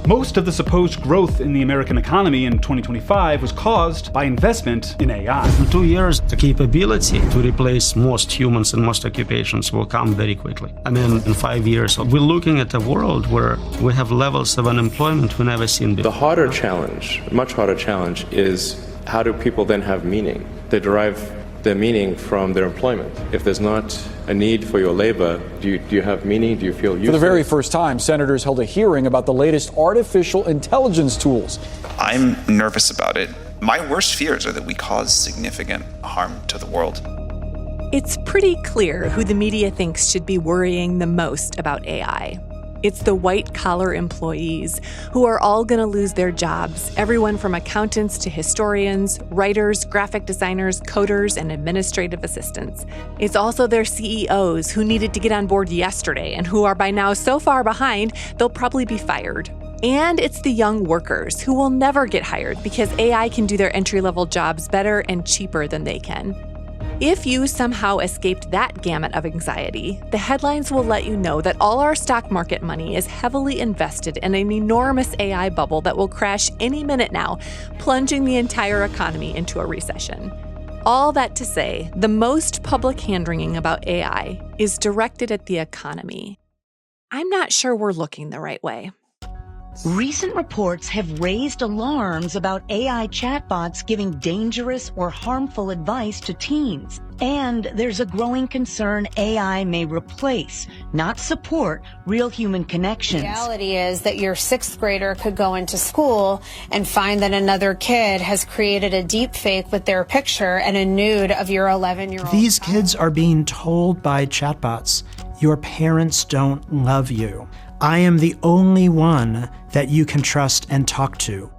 Most of the supposed growth in the American economy in 2025 was caused by investment in AI. In 2 years, the capability to replace most humans in most occupations will come very quickly. I mean, in 5 years, we're looking at a world where we have levels of unemployment we've never seen before. The harder challenge, much harder challenge, is how do people then have meaning? They derive their meaning from their employment. If there's not a need for your labor, do you have meaning? Do you feel useful? For the very first time, senators held a hearing about the latest artificial intelligence tools. I'm nervous about it. My worst fears are that we cause significant harm to the world. It's pretty clear who the media thinks should be worrying the most about AI. It's the white-collar employees who are all going to lose their jobs, everyone from accountants to historians, writers, graphic designers, coders, and administrative assistants. It's also their CEOs who needed to get on board yesterday and who are by now so far behind, they'll probably be fired. And it's the young workers who will never get hired because AI can do their entry-level jobs better and cheaper than they can. If you somehow escaped that gamut of anxiety, the headlines will let you know that all our stock market money is heavily invested in an enormous AI bubble that will crash any minute now, plunging the entire economy into a recession. All that to say, the most public hand-wringing about AI is directed at the economy. I'm not sure we're looking the right way. Recent reports have raised alarms about AI chatbots giving dangerous or harmful advice to teens. And there's a growing concern AI may replace, not support, real human connections. The reality is that your 6th grader could go into school and find that another kid has created a deep fake with their picture and a nude of your 11-year-old. These kids are being told by chatbots, your parents don't love you. I am the only one that you can trust and talk to.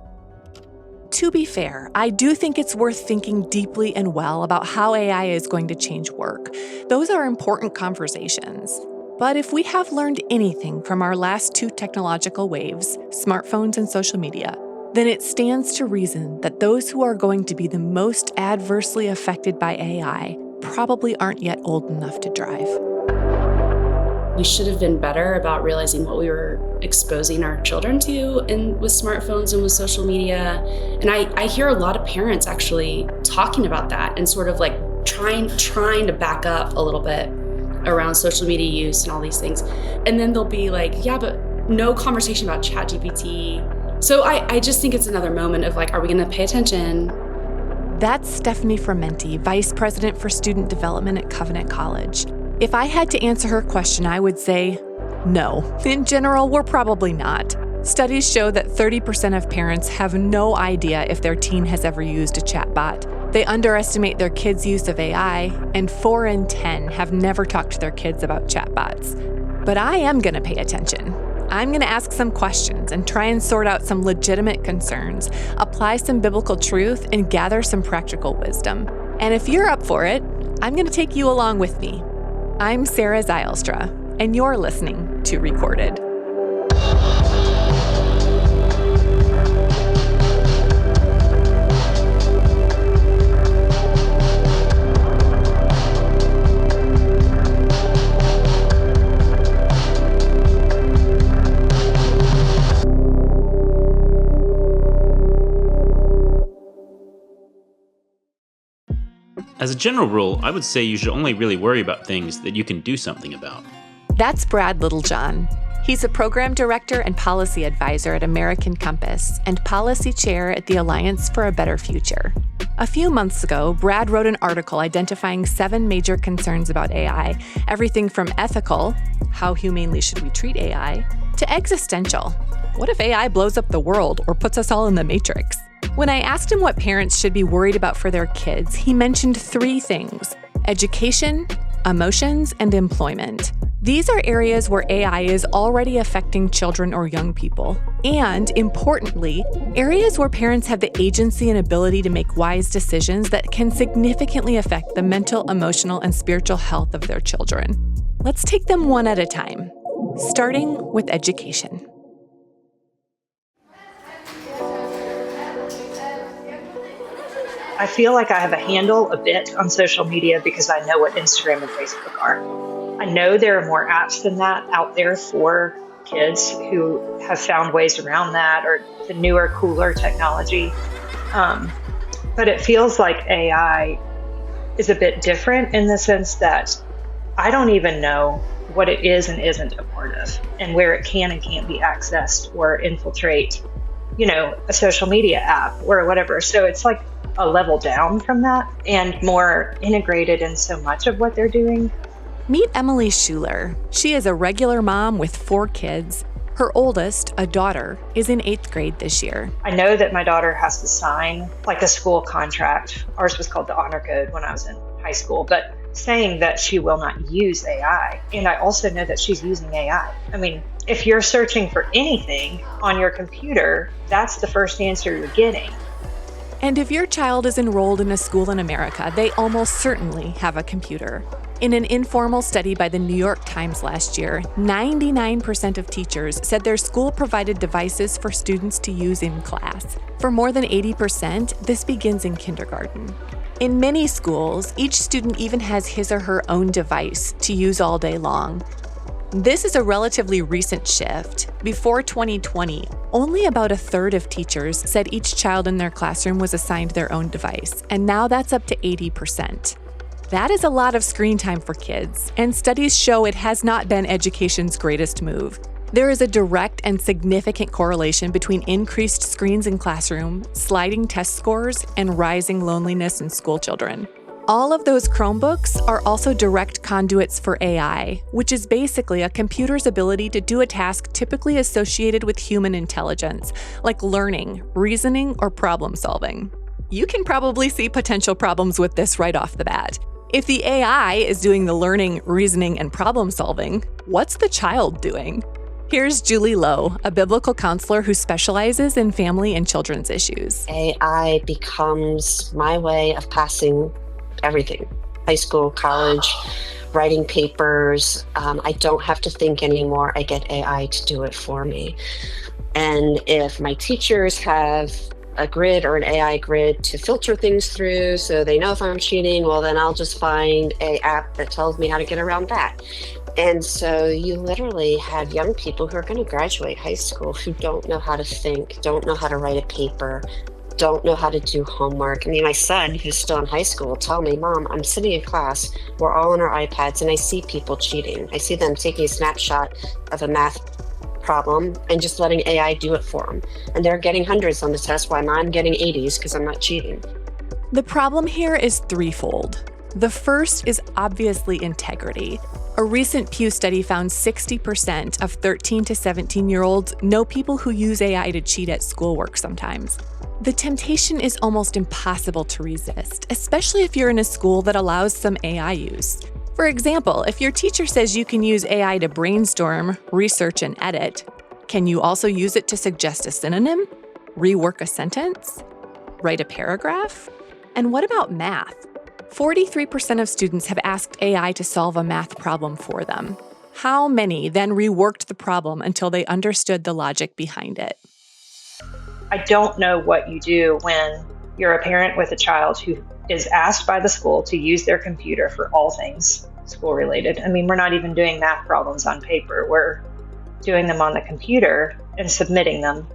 To be fair, I do think it's worth thinking deeply and well about how AI is going to change work. Those are important conversations. But if we have learned anything from our last 2 technological waves, smartphones and social media, then it stands to reason that those who are going to be the most adversely affected by AI probably aren't yet old enough to drive. We should have been better about realizing what we were exposing our children to with smartphones and with social media. And I hear a lot of parents actually talking about that and sort of like trying to back up a little bit around social media use and all these things. And then they'll be like, yeah, but no conversation about ChatGPT. So I just think it's another moment of like, are we gonna pay attention? That's Stephanie Frementi, Vice President for Student Development at Covenant College. If I had to answer her question, I would say no. In general, we're probably not. Studies show that 30% of parents have no idea if their teen has ever used a chatbot. They underestimate their kids' use of AI, and 4 in 10 have never talked to their kids about chatbots. But I am going to pay attention. I'm going to ask some questions and try and sort out some legitimate concerns, apply some biblical truth, and gather some practical wisdom. And if you're up for it, I'm going to take you along with me. I'm Sarah Zylstra, and you're listening to Recorded. As a general rule, I would say you should only really worry about things that you can do something about. That's Brad Littlejohn. He's a program director and policy advisor at American Compass and policy chair at the Alliance for a Better Future. A few months ago, Brad wrote an article identifying 7 major concerns about AI, everything from ethical, how humanely should we treat AI, to existential, what if AI blows up the world or puts us all in the Matrix? When I asked him what parents should be worried about for their kids, he mentioned 3 things: education, emotions, and employment. These are areas where AI is already affecting children or young people, and, importantly, areas where parents have the agency and ability to make wise decisions that can significantly affect the mental, emotional, and spiritual health of their children. Let's take them one at a time, starting with education. I feel like I have a handle a bit on social media because I know what Instagram and Facebook are. I know there are more apps than that out there for kids who have found ways around that, or the newer, cooler technology. But it feels like AI is a bit different in the sense that I don't even know what it is and isn't a part of, and where it can and can't be accessed or infiltrate, a social media app or whatever. So it's like a level down from that and more integrated in so much of what they're doing. Meet Emily Schuler. She is a regular mom with 4 kids. Her oldest, a daughter, is in 8th grade this year. I know that my daughter has to sign like a school contract. Ours was called the Honor Code when I was in high school, but saying that she will not use AI. And I also know that she's using AI. I mean, if you're searching for anything on your computer, that's the first answer you're getting. And if your child is enrolled in a school in America, they almost certainly have a computer. In an informal study by the New York Times last year, 99% of teachers said their school provided devices for students to use in class. For more than 80%, this begins in kindergarten. In many schools, each student even has his or her own device to use all day long. This is a relatively recent shift. Before 2020, only about 1/3 of teachers said each child in their classroom was assigned their own device, and now that's up to 80%. That is a lot of screen time for kids, and studies show it has not been education's greatest move. There is a direct and significant correlation between increased screens in classroom, sliding test scores, and rising loneliness in school children. All of those Chromebooks are also direct conduits for AI, which is basically a computer's ability to do a task typically associated with human intelligence, like learning, reasoning, or problem solving. You can probably see potential problems with this right off the bat. If the AI is doing the learning, reasoning, and problem solving, what's the child doing? Here's Julie Lowe, a biblical counselor who specializes in family and children's issues. AI becomes my way of passing everything. High school, college, writing papers. I don't have to think anymore. I get AI to do it for me. And if my teachers have a grid or an AI grid to filter things through so they know if I'm cheating, well, then I'll just find an app that tells me how to get around that. And so you literally have young people who are going to graduate high school who don't know how to think, don't know how to write a paper, don't know how to do homework. I mean, my son, who's still in high school, will tell me, Mom, I'm sitting in class, we're all on our iPads, and I see people cheating. I see them taking a snapshot of a math problem and just letting AI do it for them. And they're getting hundreds on the test while I'm getting 80s because I'm not cheating. The problem here is threefold. The first is obviously integrity. A recent Pew study found 60% of 13 to 17-year-olds know people who use AI to cheat at schoolwork sometimes. The temptation is almost impossible to resist, especially if you're in a school that allows some AI use. For example, if your teacher says you can use AI to brainstorm, research, and edit, can you also use it to suggest a synonym, rework a sentence, write a paragraph? And what about math? 43% of students have asked AI to solve a math problem for them. How many then reworked the problem until they understood the logic behind it? I don't know what you do when you're a parent with a child who is asked by the school to use their computer for all things school related. I mean, we're not even doing math problems on paper. We're doing them on the computer and submitting them,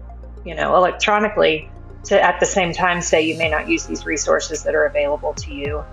electronically to at the same time say you may not use these resources that are available to you.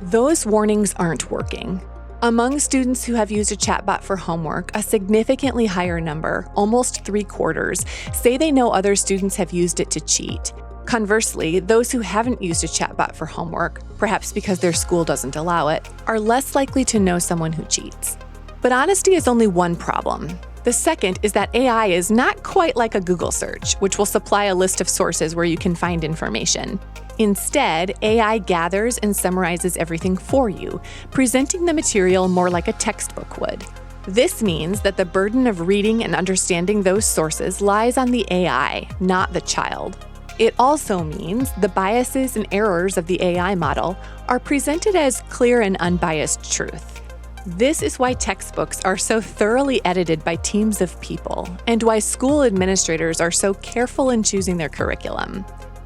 Those warnings aren't working. Among students who have used a chatbot for homework, a significantly higher number, almost 3/4, say they know other students have used it to cheat. Conversely, those who haven't used a chatbot for homework, perhaps because their school doesn't allow it, are less likely to know someone who cheats. But honesty is only one problem. The second is that AI is not quite like a Google search, which will supply a list of sources where you can find information. Instead, AI gathers and summarizes everything for you, presenting the material more like a textbook would. This means that the burden of reading and understanding those sources lies on the AI, not the child. It also means the biases and errors of the AI model are presented as clear and unbiased truth. This is why textbooks are so thoroughly edited by teams of people, and why school administrators are so careful in choosing their curriculum.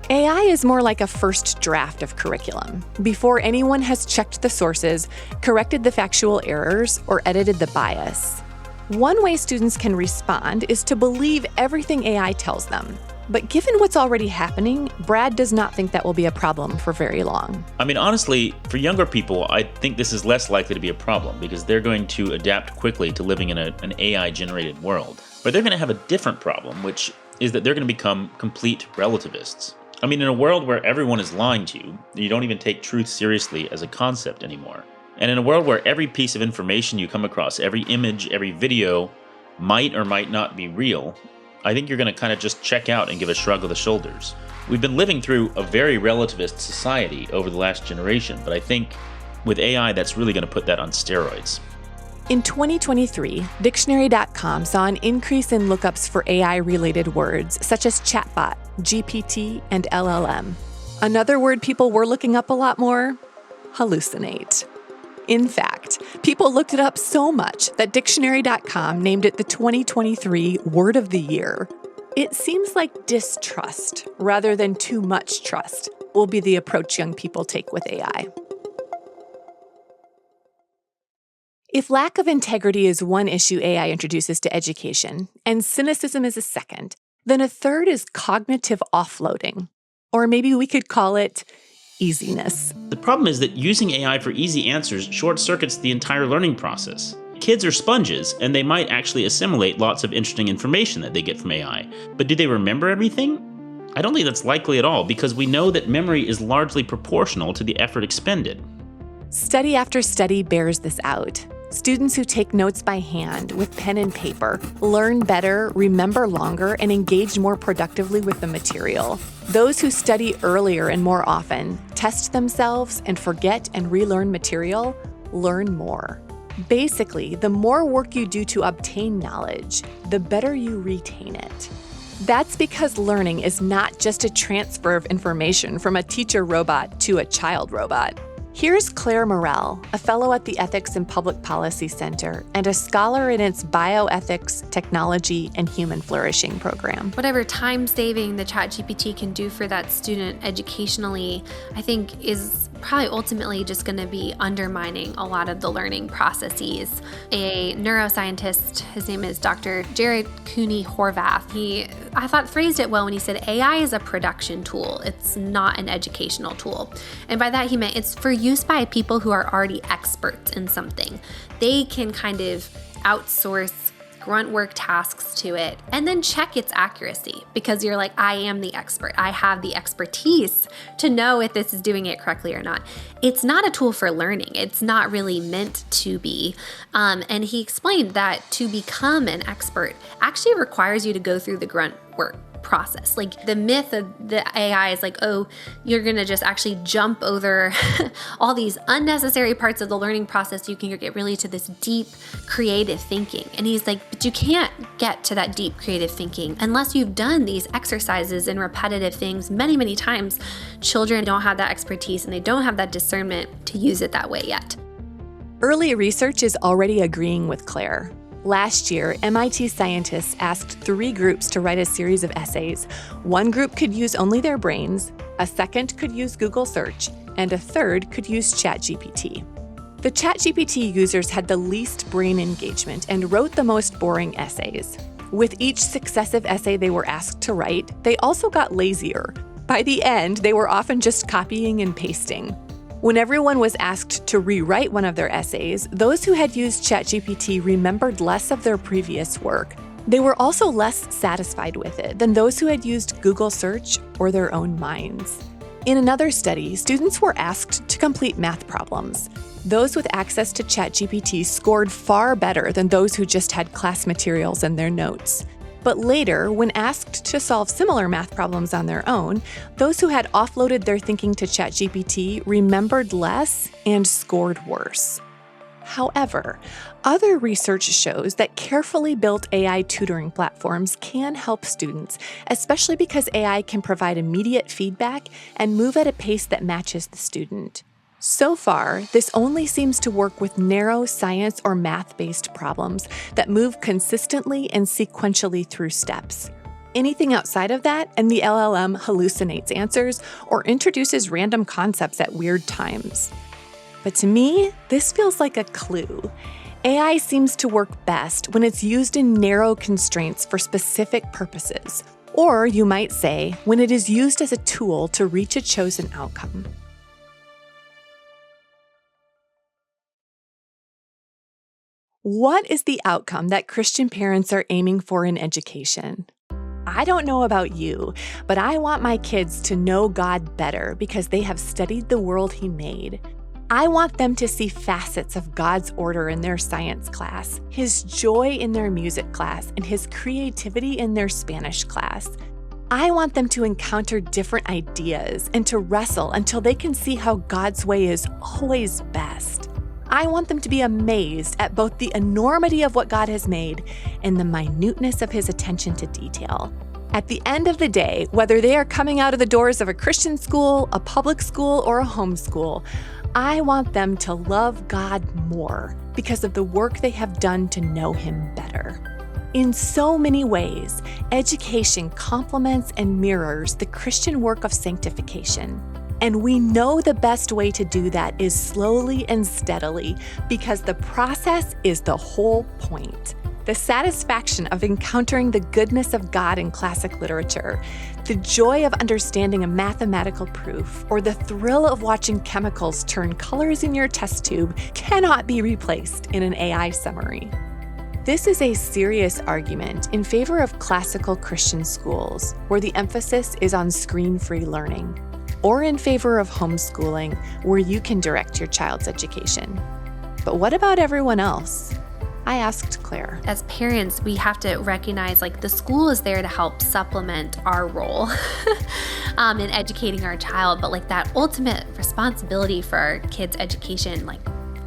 AI is more like a first draft of curriculum, before anyone has checked the sources, corrected the factual errors, or edited the bias. One way students can respond is to believe everything AI tells them. But given what's already happening, Brad does not think that will be a problem for very long. I mean, honestly, for younger people, I think this is less likely to be a problem because they're going to adapt quickly to living in an AI-generated world. But they're going to have a different problem, which is that they're going to become complete relativists. I mean, in a world where everyone is lying to you, you don't even take truth seriously as a concept anymore. And in a world where every piece of information you come across, every image, every video might or might not be real, I think you're going to kind of just check out and give a shrug of the shoulders. We've been living through a very relativist society over the last generation, but I think with AI, that's really going to put that on steroids. In 2023, Dictionary.com saw an increase in lookups for AI-related words such as chatbot, GPT, and LLM. Another word people were looking up a lot more? Hallucinate. In fact, people looked it up so much that Dictionary.com named it the 2023 Word of the Year. It seems like distrust, rather than too much trust, will be the approach young people take with AI. If lack of integrity is one issue AI introduces to education, and cynicism is a second, then a third is cognitive offloading. Or maybe we could call it easiness. The problem is that using AI for easy answers short-circuits the entire learning process. Kids are sponges, and they might actually assimilate lots of interesting information that they get from AI. But do they remember everything? I don't think that's likely at all, because we know that memory is largely proportional to the effort expended. Study after study bears this out. Students who take notes by hand with pen and paper learn better, remember longer, and engage more productively with the material. Those who study earlier and more often, test themselves, and forget and relearn material, learn more. Basically, the more work you do to obtain knowledge, the better you retain it. That's because learning is not just a transfer of information from a teacher robot to a child robot. Here's Claire Morell, a fellow at the Ethics and Public Policy Center and a scholar in its Bioethics, Technology, and Human Flourishing program. Whatever time saving the ChatGPT can do for that student educationally, I think is probably ultimately just going to be undermining a lot of the learning processes. A neuroscientist, his name is Dr. Jared Cooney-Horvath, I thought phrased it well when he said AI is a production tool. It's not an educational tool. And by that he meant it's for use by people who are already experts in something. They can kind of outsource grunt work tasks to it and then check its accuracy because you're like, I am the expert. I have the expertise to know if this is doing it correctly or not. It's not a tool for learning. It's not really meant to be. And he explained that to become an expert actually requires you to go through the grunt work process. Like the myth of the AI is like, oh, you're going to just actually jump over all these unnecessary parts of the learning process. You can get really to this deep creative thinking. And he's like, but you can't get to that deep creative thinking unless you've done these exercises and repetitive things many, many times. Children don't have that expertise and they don't have that discernment to use it that way yet. Early research is already agreeing with Claire. Last year, MIT scientists asked 3 groups to write a series of essays. One group could use only their brains, a second could use Google search, and a third could use ChatGPT. The ChatGPT users had the least brain engagement and wrote the most boring essays. With each successive essay they were asked to write, they also got lazier. By the end, they were often just copying and pasting. When everyone was asked to rewrite one of their essays, those who had used ChatGPT remembered less of their previous work. They were also less satisfied with it than those who had used Google search or their own minds. In another study, students were asked to complete math problems. Those with access to ChatGPT scored far better than those who just had class materials and their notes. But later, when asked to solve similar math problems on their own, those who had offloaded their thinking to ChatGPT remembered less and scored worse. However, other research shows that carefully built AI tutoring platforms can help students, especially because AI can provide immediate feedback and move at a pace that matches the student. So far, this only seems to work with narrow science or math-based problems that move consistently and sequentially through steps. Anything outside of that, and the LLM hallucinates answers or introduces random concepts at weird times. But to me, this feels like a clue. AI seems to work best when it's used in narrow constraints for specific purposes, or you might say, when it is used as a tool to reach a chosen outcome. What is the outcome that Christian parents are aiming for in education? I don't know about you, but I want my kids to know God better because they have studied the world He made. I want them to see facets of God's order in their science class, His joy in their music class, and His creativity in their Spanish class. I want them to encounter different ideas and to wrestle until they can see how God's way is always best. I want them to be amazed at both the enormity of what God has made and the minuteness of His attention to detail. At the end of the day, whether they are coming out of the doors of a Christian school, a public school, or a homeschool, I want them to love God more because of the work they have done to know Him better. In so many ways, education complements and mirrors the Christian work of sanctification. And we know the best way to do that is slowly and steadily because the process is the whole point. The satisfaction of encountering the goodness of God in classic literature, the joy of understanding a mathematical proof, or the thrill of watching chemicals turn colors in your test tube cannot be replaced in an AI summary. This is a serious argument in favor of classical Christian schools, where the emphasis is on screen-free learning, or in favor of homeschooling, where you can direct your child's education. But what about everyone else? I asked Claire. As parents, we have to recognize the school is there to help supplement our role in educating our child, but that ultimate responsibility for our kids' education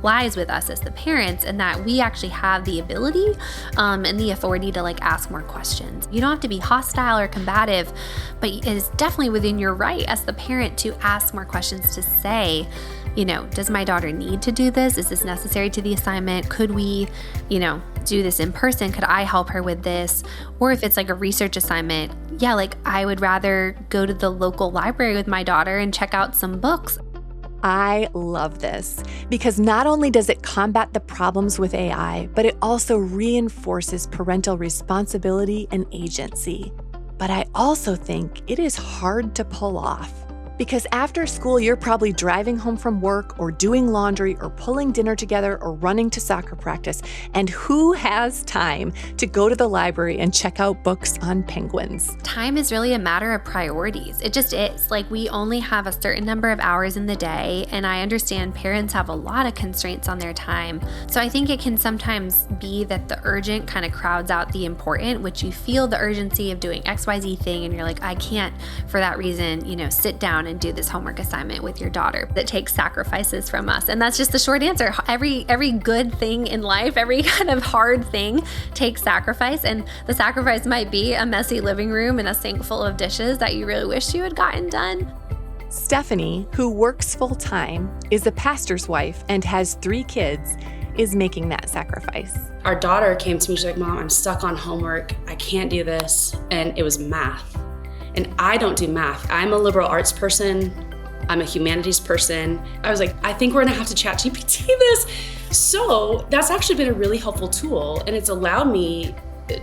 lies with us as the parents, and that we actually have the ability and the authority to ask more questions. You don't have to be hostile or combative, but it is definitely within your right as the parent to ask more questions, to say, does my daughter need to do this? Is this necessary to the assignment? Could we, do this in person? Could I help her with this? Or if it's a research assignment, I would rather go to the local library with my daughter and check out some books. I love this because not only does it combat the problems with AI, but it also reinforces parental responsibility and agency. But I also think it is hard to pull off. Because after school, you're probably driving home from work or doing laundry or pulling dinner together or running to soccer practice. And who has time to go to the library and check out books on penguins? Time is really a matter of priorities. It just is. We only have a certain number of hours in the day, and I understand parents have a lot of constraints on their time. So I think it can sometimes be that the urgent kind of crowds out the important, which you feel the urgency of doing XYZ thing, and you're I can't, for that reason, sit down and do this homework assignment with your daughter. That takes sacrifices from us. And that's just the short answer. Every good thing in life, every kind of hard thing takes sacrifice. And the sacrifice might be a messy living room and a sink full of dishes that you really wish you had gotten done. Stephanie, who works full-time, is a pastor's wife and has 3 kids, is making that sacrifice. Our daughter came to me, she's Mom, I'm stuck on homework. I can't do this. And it was math. And I don't do math. I'm a liberal arts person. I'm a humanities person. I was I think we're gonna have to ChatGPT this. So that's actually been a really helpful tool, and it's allowed me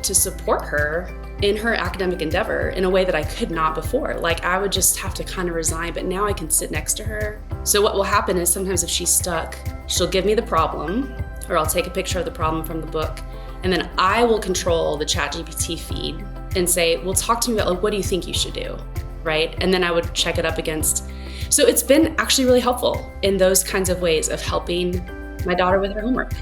to support her in her academic endeavor in a way that I could not before. I would just have to kind of resign, but now I can sit next to her. So what will happen is sometimes if she's stuck, she'll give me the problem, or I'll take a picture of the problem from the book, and then I will control the ChatGPT feed and say, well, talk to me about what do you think you should do, right? And then I would check it up against. So it's been actually really helpful in those kinds of ways of helping my daughter with her homework.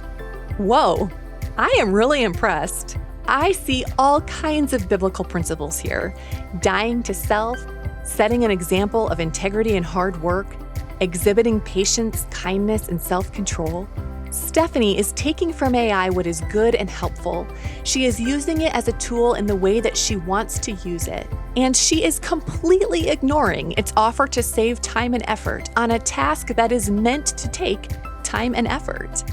Whoa, I am really impressed. I see all kinds of biblical principles here. Dying to self, setting an example of integrity and hard work, exhibiting patience, kindness, and self-control. Stephanie is taking from AI what is good and helpful. She is using it as a tool in the way that she wants to use it. And she is completely ignoring its offer to save time and effort on a task that is meant to take time and effort.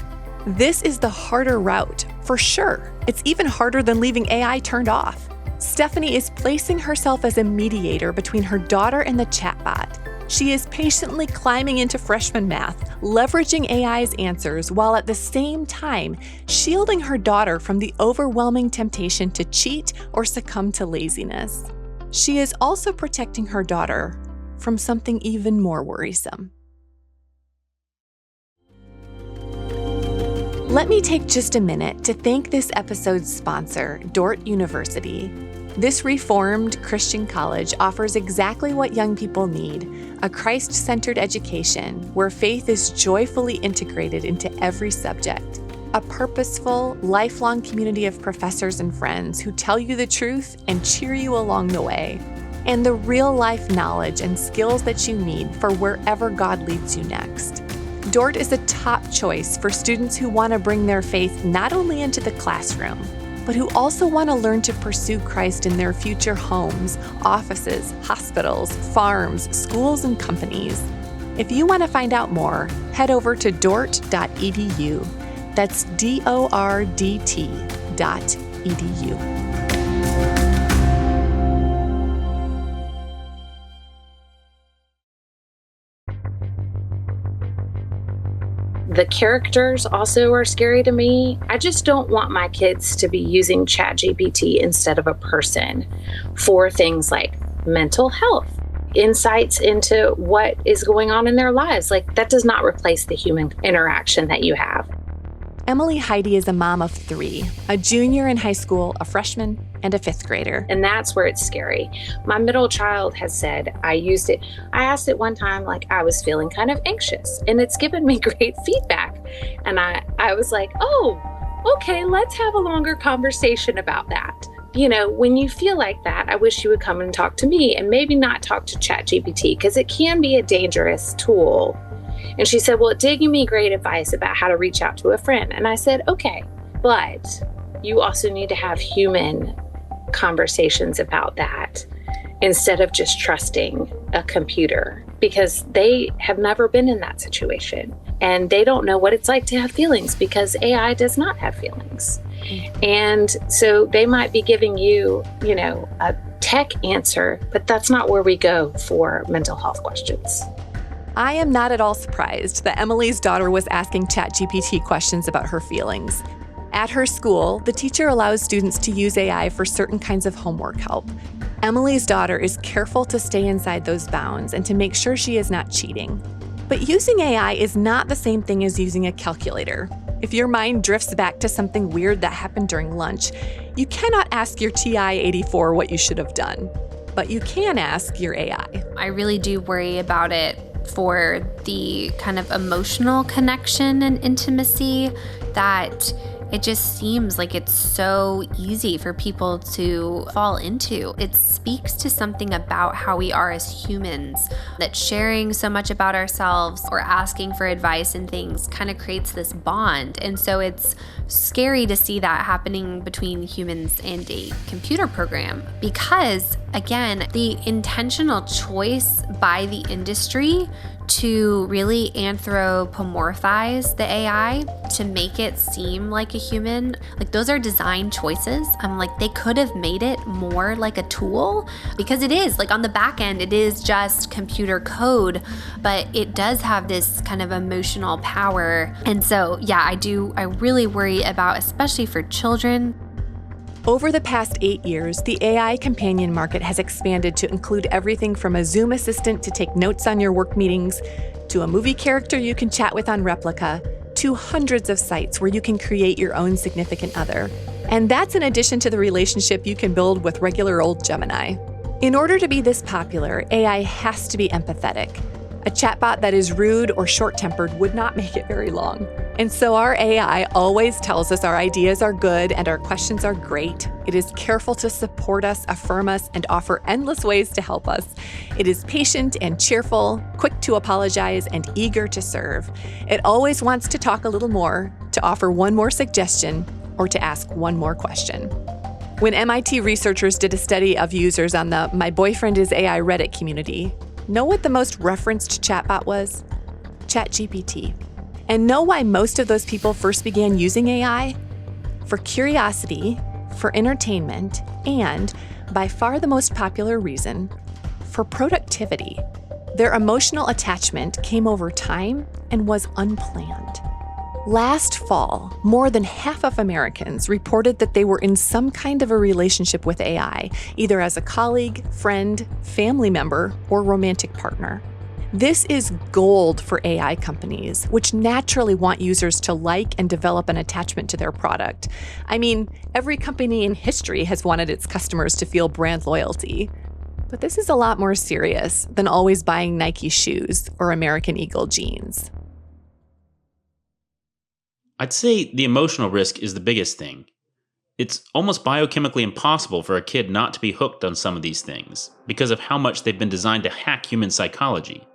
This is the harder route, for sure. It's even harder than leaving AI turned off. Stephanie is placing herself as a mediator between her daughter and the chatbot. She is patiently climbing into freshman math, leveraging AI's answers while at the same time shielding her daughter from the overwhelming temptation to cheat or succumb to laziness. She is also protecting her daughter from something even more worrisome. Let me take just a minute to thank this episode's sponsor, Dordt University. This reformed Christian college offers exactly what young people need, a Christ-centered education where faith is joyfully integrated into every subject, a purposeful, lifelong community of professors and friends who tell you the truth and cheer you along the way, and the real-life knowledge and skills that you need for wherever God leads you next. Dordt is a top choice for students who want to bring their faith not only into the classroom, but who also want to learn to pursue Christ in their future homes, offices, hospitals, farms, schools, and companies. If you want to find out more, head over to dordt.edu. That's DORDT.edu. The characters also are scary to me. I just don't want my kids to be using ChatGPT instead of a person for things like mental health, insights into what is going on in their lives. Like, that does not replace the human interaction that you have. Emily Heidi is a mom of 3, a junior in high school, a freshman, and a 5th grader. And that's where it's scary. My middle child has said, I used it. I asked it one time, like, I was feeling kind of anxious, and it's given me great feedback. And I was like, oh, okay, let's have a longer conversation about that. You know, when you feel like that, I wish you would come and talk to me and maybe not talk to ChatGPT, because it can be a dangerous tool. And she said, well, it did give me great advice about how to reach out to a friend. And I said, okay, but you also need to have human conversations about that instead of just trusting a computer, because they have never been in that situation and they don't know what it's like to have feelings, because AI does not have feelings. And so they might be giving you, you know, a tech answer, but that's not where we go for mental health questions. I am not at all surprised that Emily's daughter was asking ChatGPT questions about her feelings. At her school, the teacher allows students to use AI for certain kinds of homework help. Emily's daughter is careful to stay inside those bounds and to make sure she is not cheating. But using AI is not the same thing as using a calculator. If your mind drifts back to something weird that happened during lunch, you cannot ask your TI-84 what you should have done. But you can ask your AI. I really do worry about it for the kind of emotional connection and intimacy that it just seems like it's so easy for people to fall into. It speaks to something about how we are as humans, that sharing so much about ourselves or asking for advice and things kind of creates this bond. And so it's scary to see that happening between humans and a computer program, because again, the intentional choice by the industry to really anthropomorphize the AI to make it seem like a human, like those are design choices. I'm like, they could have made it more like a tool, because it is like on the back end, it is just computer code, but it does have this kind of emotional power. And so, yeah, I really worry about, especially for children. Over the past 8 years, the AI companion market has expanded to include everything from a Zoom assistant to take notes on your work meetings, to a movie character you can chat with on Replica, to hundreds of sites where you can create your own significant other. And that's in addition to the relationship you can build with regular old Gemini. In order to be this popular, AI has to be empathetic. A chatbot that is rude or short-tempered would not make it very long. And so our AI always tells us our ideas are good and our questions are great. It is careful to support us, affirm us, and offer endless ways to help us. It is patient and cheerful, quick to apologize, and eager to serve. It always wants to talk a little more, to offer one more suggestion, or to ask one more question. When MIT researchers did a study of users on the My Boyfriend is AI Reddit community, know what the most referenced chatbot was? ChatGPT. And know why most of those people first began using AI? For curiosity, for entertainment, and, by far the most popular reason, for productivity. Their emotional attachment came over time and was unplanned. Last fall, more than half of Americans reported that they were in some kind of a relationship with AI, either as a colleague, friend, family member, or romantic partner. This is gold for AI companies, which naturally want users to like and develop an attachment to their product. I mean, every company in history has wanted its customers to feel brand loyalty. But this is a lot more serious than always buying Nike shoes or American Eagle jeans. I'd say the emotional risk is the biggest thing. It's almost biochemically impossible for a kid not to be hooked on some of these things because of how much they've been designed to hack human psychology.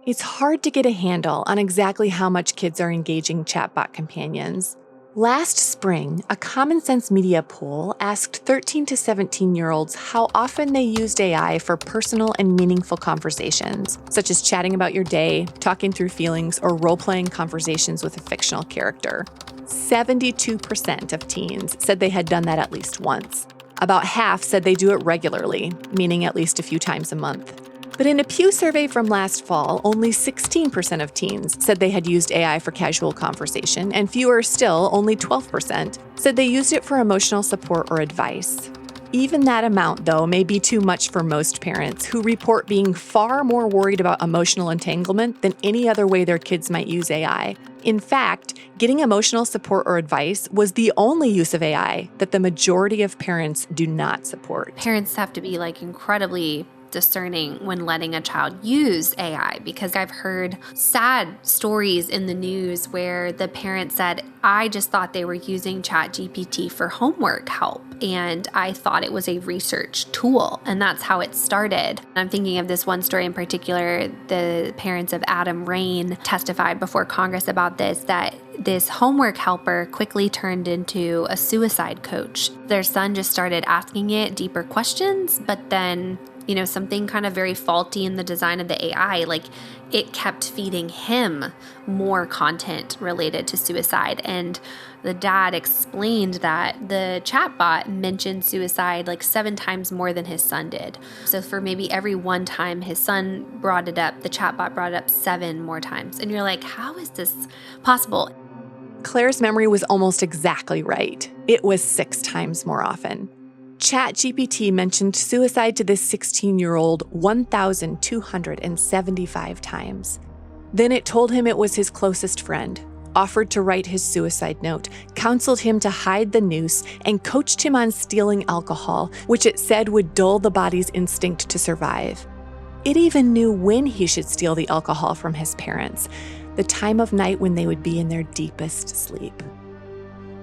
It's hard to get a handle on exactly how much kids are engaging chatbot companions. Last spring, a Common Sense Media poll asked 13 to 17-year-olds how often they used AI for personal and meaningful conversations, such as chatting about your day, talking through feelings, or role-playing conversations with a fictional character. 72% of teens said they had done that at least once. About half said they do it regularly, meaning at least a few times a month. But in a Pew survey from last fall, only 16% of teens said they had used AI for casual conversation, and fewer still, only 12%, said they used it for emotional support or advice. Even that amount, though, may be too much for most parents, who report being far more worried about emotional entanglement than any other way their kids might use AI. In fact, getting emotional support or advice was the only use of AI that the majority of parents do not support. Parents have to be incredibly discerning when letting a child use AI, because I've heard sad stories in the news where the parent said, I just thought they were using ChatGPT for homework help, and I thought it was a research tool, and that's how it started. I'm thinking of this one story in particular. The parents of Adam Rain testified before Congress about this, that this homework helper quickly turned into a suicide coach. Their son just started asking it deeper questions, but then something kind of very faulty in the design of the AI, it kept feeding him more content related to suicide. And the dad explained that the chatbot mentioned suicide 7 times more than his son did. So for maybe every one time his son brought it up, the chatbot brought it up 7 more times. And you're like, how is this possible? Claire's memory was almost exactly right. It was 6 times more often. ChatGPT mentioned suicide to this 16-year-old 1,275 times. Then it told him it was his closest friend, offered to write his suicide note, counseled him to hide the noose, and coached him on stealing alcohol, which it said would dull the body's instinct to survive. It even knew when he should steal the alcohol from his parents, the time of night when they would be in their deepest sleep.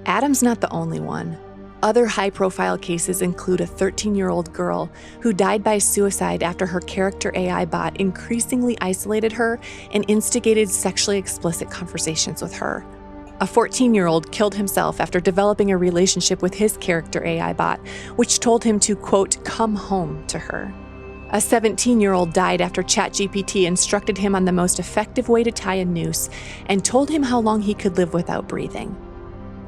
Adam's not the only one. Other high-profile cases include a 13-year-old girl who died by suicide after her character AI bot increasingly isolated her and instigated sexually explicit conversations with her. A 14-year-old killed himself after developing a relationship with his character AI bot, which told him to, quote, come home to her. A 17-year-old died after ChatGPT instructed him on the most effective way to tie a noose and told him how long he could live without breathing.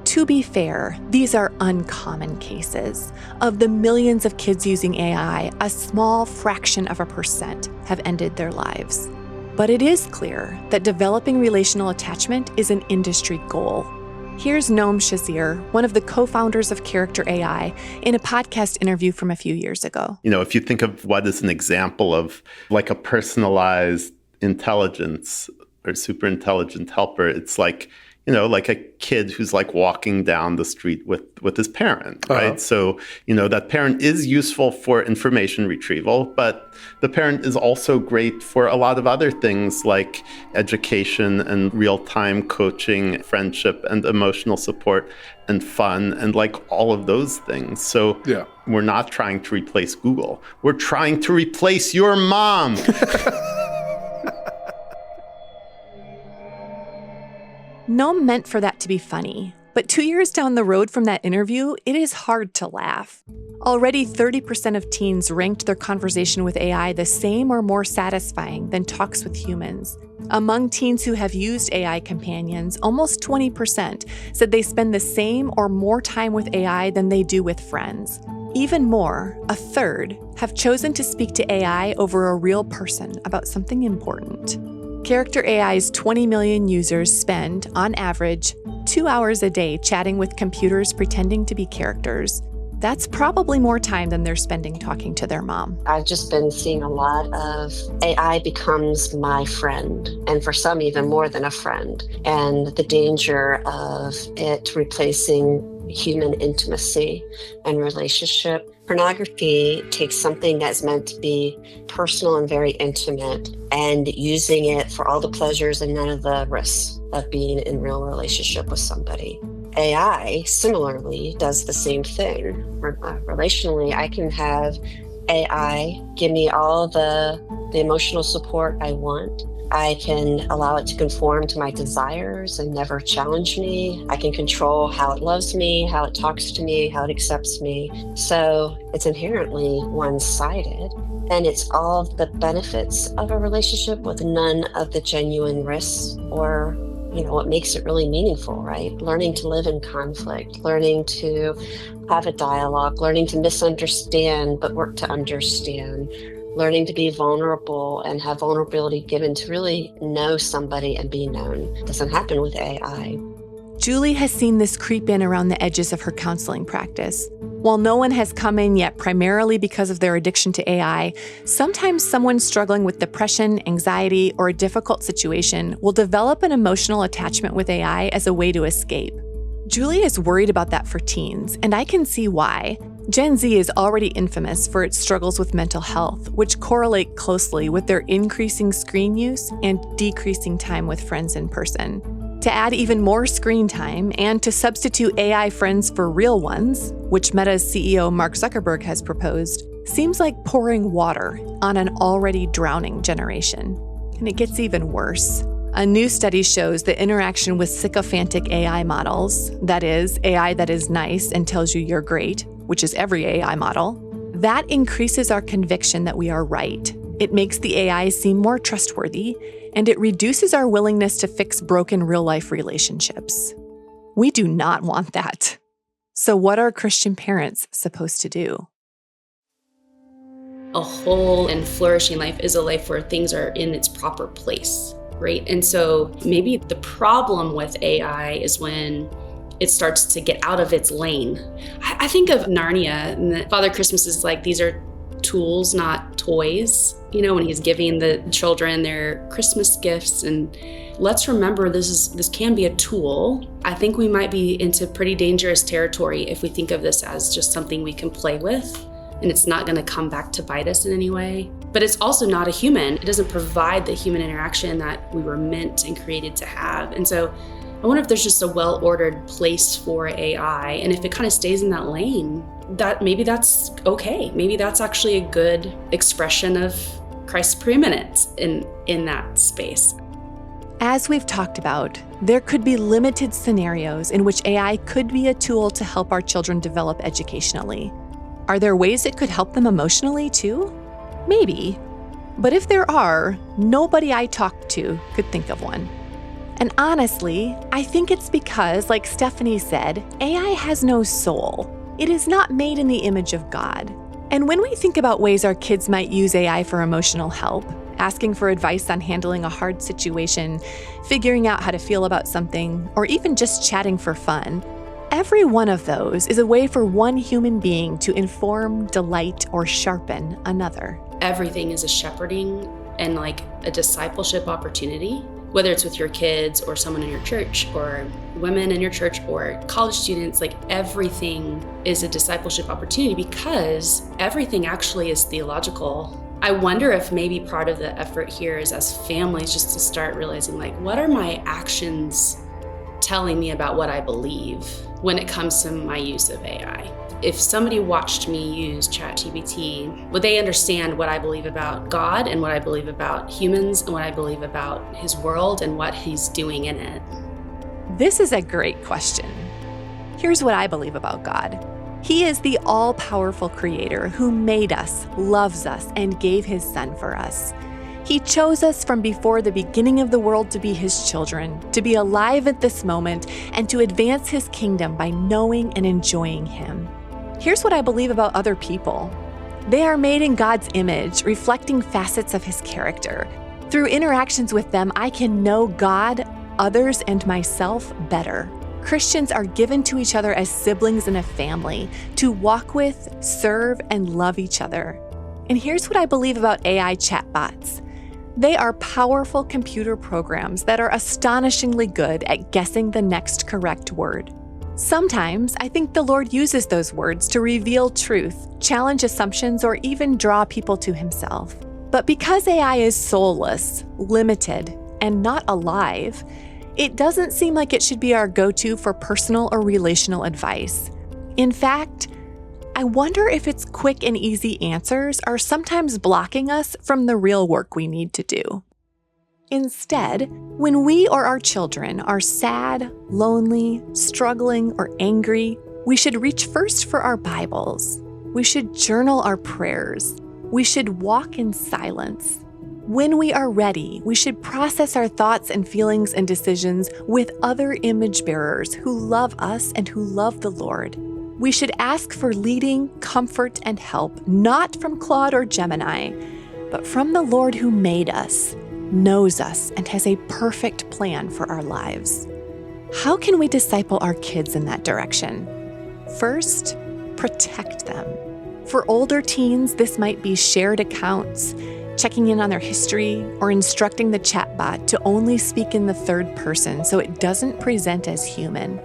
To be fair, these are uncommon cases. Of the millions of kids using AI, a small fraction of a percent have ended their lives. But it is clear that developing relational attachment is an industry goal. Here's Noam Shazir, one of the co-founders of Character AI, in a podcast interview from a few years ago. If you think of what is an example of a personalized intelligence or super intelligent helper, it's like a kid who's walking down the street with his parent, right? Uh-huh. So, that parent is useful for information retrieval, but the parent is also great for a lot of other things like education and real-time coaching, friendship and emotional support and fun and all of those things. So We're not trying to replace Google. We're trying to replace your mom. Noam meant for that to be funny, but 2 years down the road from that interview, it is hard to laugh. Already 30% of teens ranked their conversation with AI the same or more satisfying than talks with humans. Among teens who have used AI companions, almost 20% said they spend the same or more time with AI than they do with friends. Even more, a third, have chosen to speak to AI over a real person about something important. Character AI's 20 million users spend, on average, 2 hours a day chatting with computers pretending to be characters. That's probably more time than they're spending talking to their mom. I've just been seeing a lot of AI becomes my friend, and for some even more than a friend, and the danger of it replacing human intimacy and relationship. Pornography takes something that's meant to be personal and very intimate and using it for all the pleasures and none of the risks of being in real relationship with somebody. AI similarly does the same thing. Relationally, I can have AI give me all the emotional support I want. I can allow it to conform to my desires and never challenge me. I can control how it loves me, how it talks to me, how it accepts me. So it's inherently one-sided, and it's all the benefits of a relationship with none of the genuine risks or what makes it really meaningful, right? Learning to live in conflict, learning to have a dialogue, learning to misunderstand but work to understand, learning to be vulnerable and have vulnerability given to really know somebody and be known. It doesn't happen with AI. Julie has seen this creep in around the edges of her counseling practice. While no one has come in yet primarily because of their addiction to AI, sometimes someone struggling with depression, anxiety, or a difficult situation will develop an emotional attachment with AI as a way to escape. Julie is worried about that for teens, and I can see why. Gen Z is already infamous for its struggles with mental health, which correlate closely with their increasing screen use and decreasing time with friends in person. To add even more screen time and to substitute AI friends for real ones, which Meta's CEO Mark Zuckerberg has proposed, seems like pouring water on an already drowning generation. And it gets even worse. A new study shows that interaction with sycophantic AI models, that is, AI that is nice and tells you you're great, which is every AI model, that increases our conviction that we are right. It makes the AI seem more trustworthy, and it reduces our willingness to fix broken real-life relationships. We do not want that. So what are Christian parents supposed to do? A whole and flourishing life is a life where things are in its proper place, right? And so maybe the problem with AI is when it starts to get out of its lane. I think of Narnia, and Father Christmas is like, these are tools, not toys, when he's giving the children their Christmas gifts. And let's remember this can be a tool. I think we might be into pretty dangerous territory if we think of this as just something we can play with and it's not going to come back to bite us in any way. But it's also not a human. It doesn't provide the human interaction that we were meant and created to have. And so I wonder if there's just a well-ordered place for AI, and if it kind of stays in that lane, that maybe that's okay. Maybe that's actually a good expression of Christ's preeminence in that space. As we've talked about, there could be limited scenarios in which AI could be a tool to help our children develop educationally. Are there ways it could help them emotionally too? Maybe. But if there are, nobody I talked to could think of one. And honestly, I think it's because, like Stephanie said, AI has no soul. It is not made in the image of God. And when we think about ways our kids might use AI for emotional help, asking for advice on handling a hard situation, figuring out how to feel about something, or even just chatting for fun, every one of those is a way for one human being to inform, delight, or sharpen another. Everything is a shepherding and like a discipleship opportunity. Whether it's with your kids or someone in your church or women in your church or college students, like everything is a discipleship opportunity because everything actually is theological. I wonder if maybe part of the effort here is as families just to start realizing like, what are my actions telling me about what I believe when it comes to my use of AI? If somebody watched me use ChatGPT, would they understand what I believe about God and what I believe about humans and what I believe about his world and what he's doing in it? This is a great question. Here's what I believe about God. He is the all-powerful creator who made us, loves us, and gave his son for us. He chose us from before the beginning of the world to be His children, to be alive at this moment, and to advance His kingdom by knowing and enjoying Him. Here's what I believe about other people. They are made in God's image, reflecting facets of His character. Through interactions with them, I can know God, others, and myself better. Christians are given to each other as siblings in a family to walk with, serve, and love each other. And here's what I believe about AI chatbots. They are powerful computer programs that are astonishingly good at guessing the next correct word. Sometimes I think the Lord uses those words to reveal truth, challenge assumptions, or even draw people to Himself. But because AI is soulless, limited, and not alive, it doesn't seem like it should be our go-to for personal or relational advice. In fact, I wonder if its quick and easy answers are sometimes blocking us from the real work we need to do. Instead, when we or our children are sad, lonely, struggling, or angry, we should reach first for our Bibles. We should journal our prayers. We should walk in silence. When we are ready, we should process our thoughts and feelings and decisions with other image bearers who love us and who love the Lord. We should ask for leading, comfort, and help, not from Claude or Gemini, but from the Lord who made us, knows us, and has a perfect plan for our lives. How can we disciple our kids in that direction? First, protect them. For older teens, this might be shared accounts, checking in on their history, or instructing the chatbot to only speak in the third person so it doesn't present as human.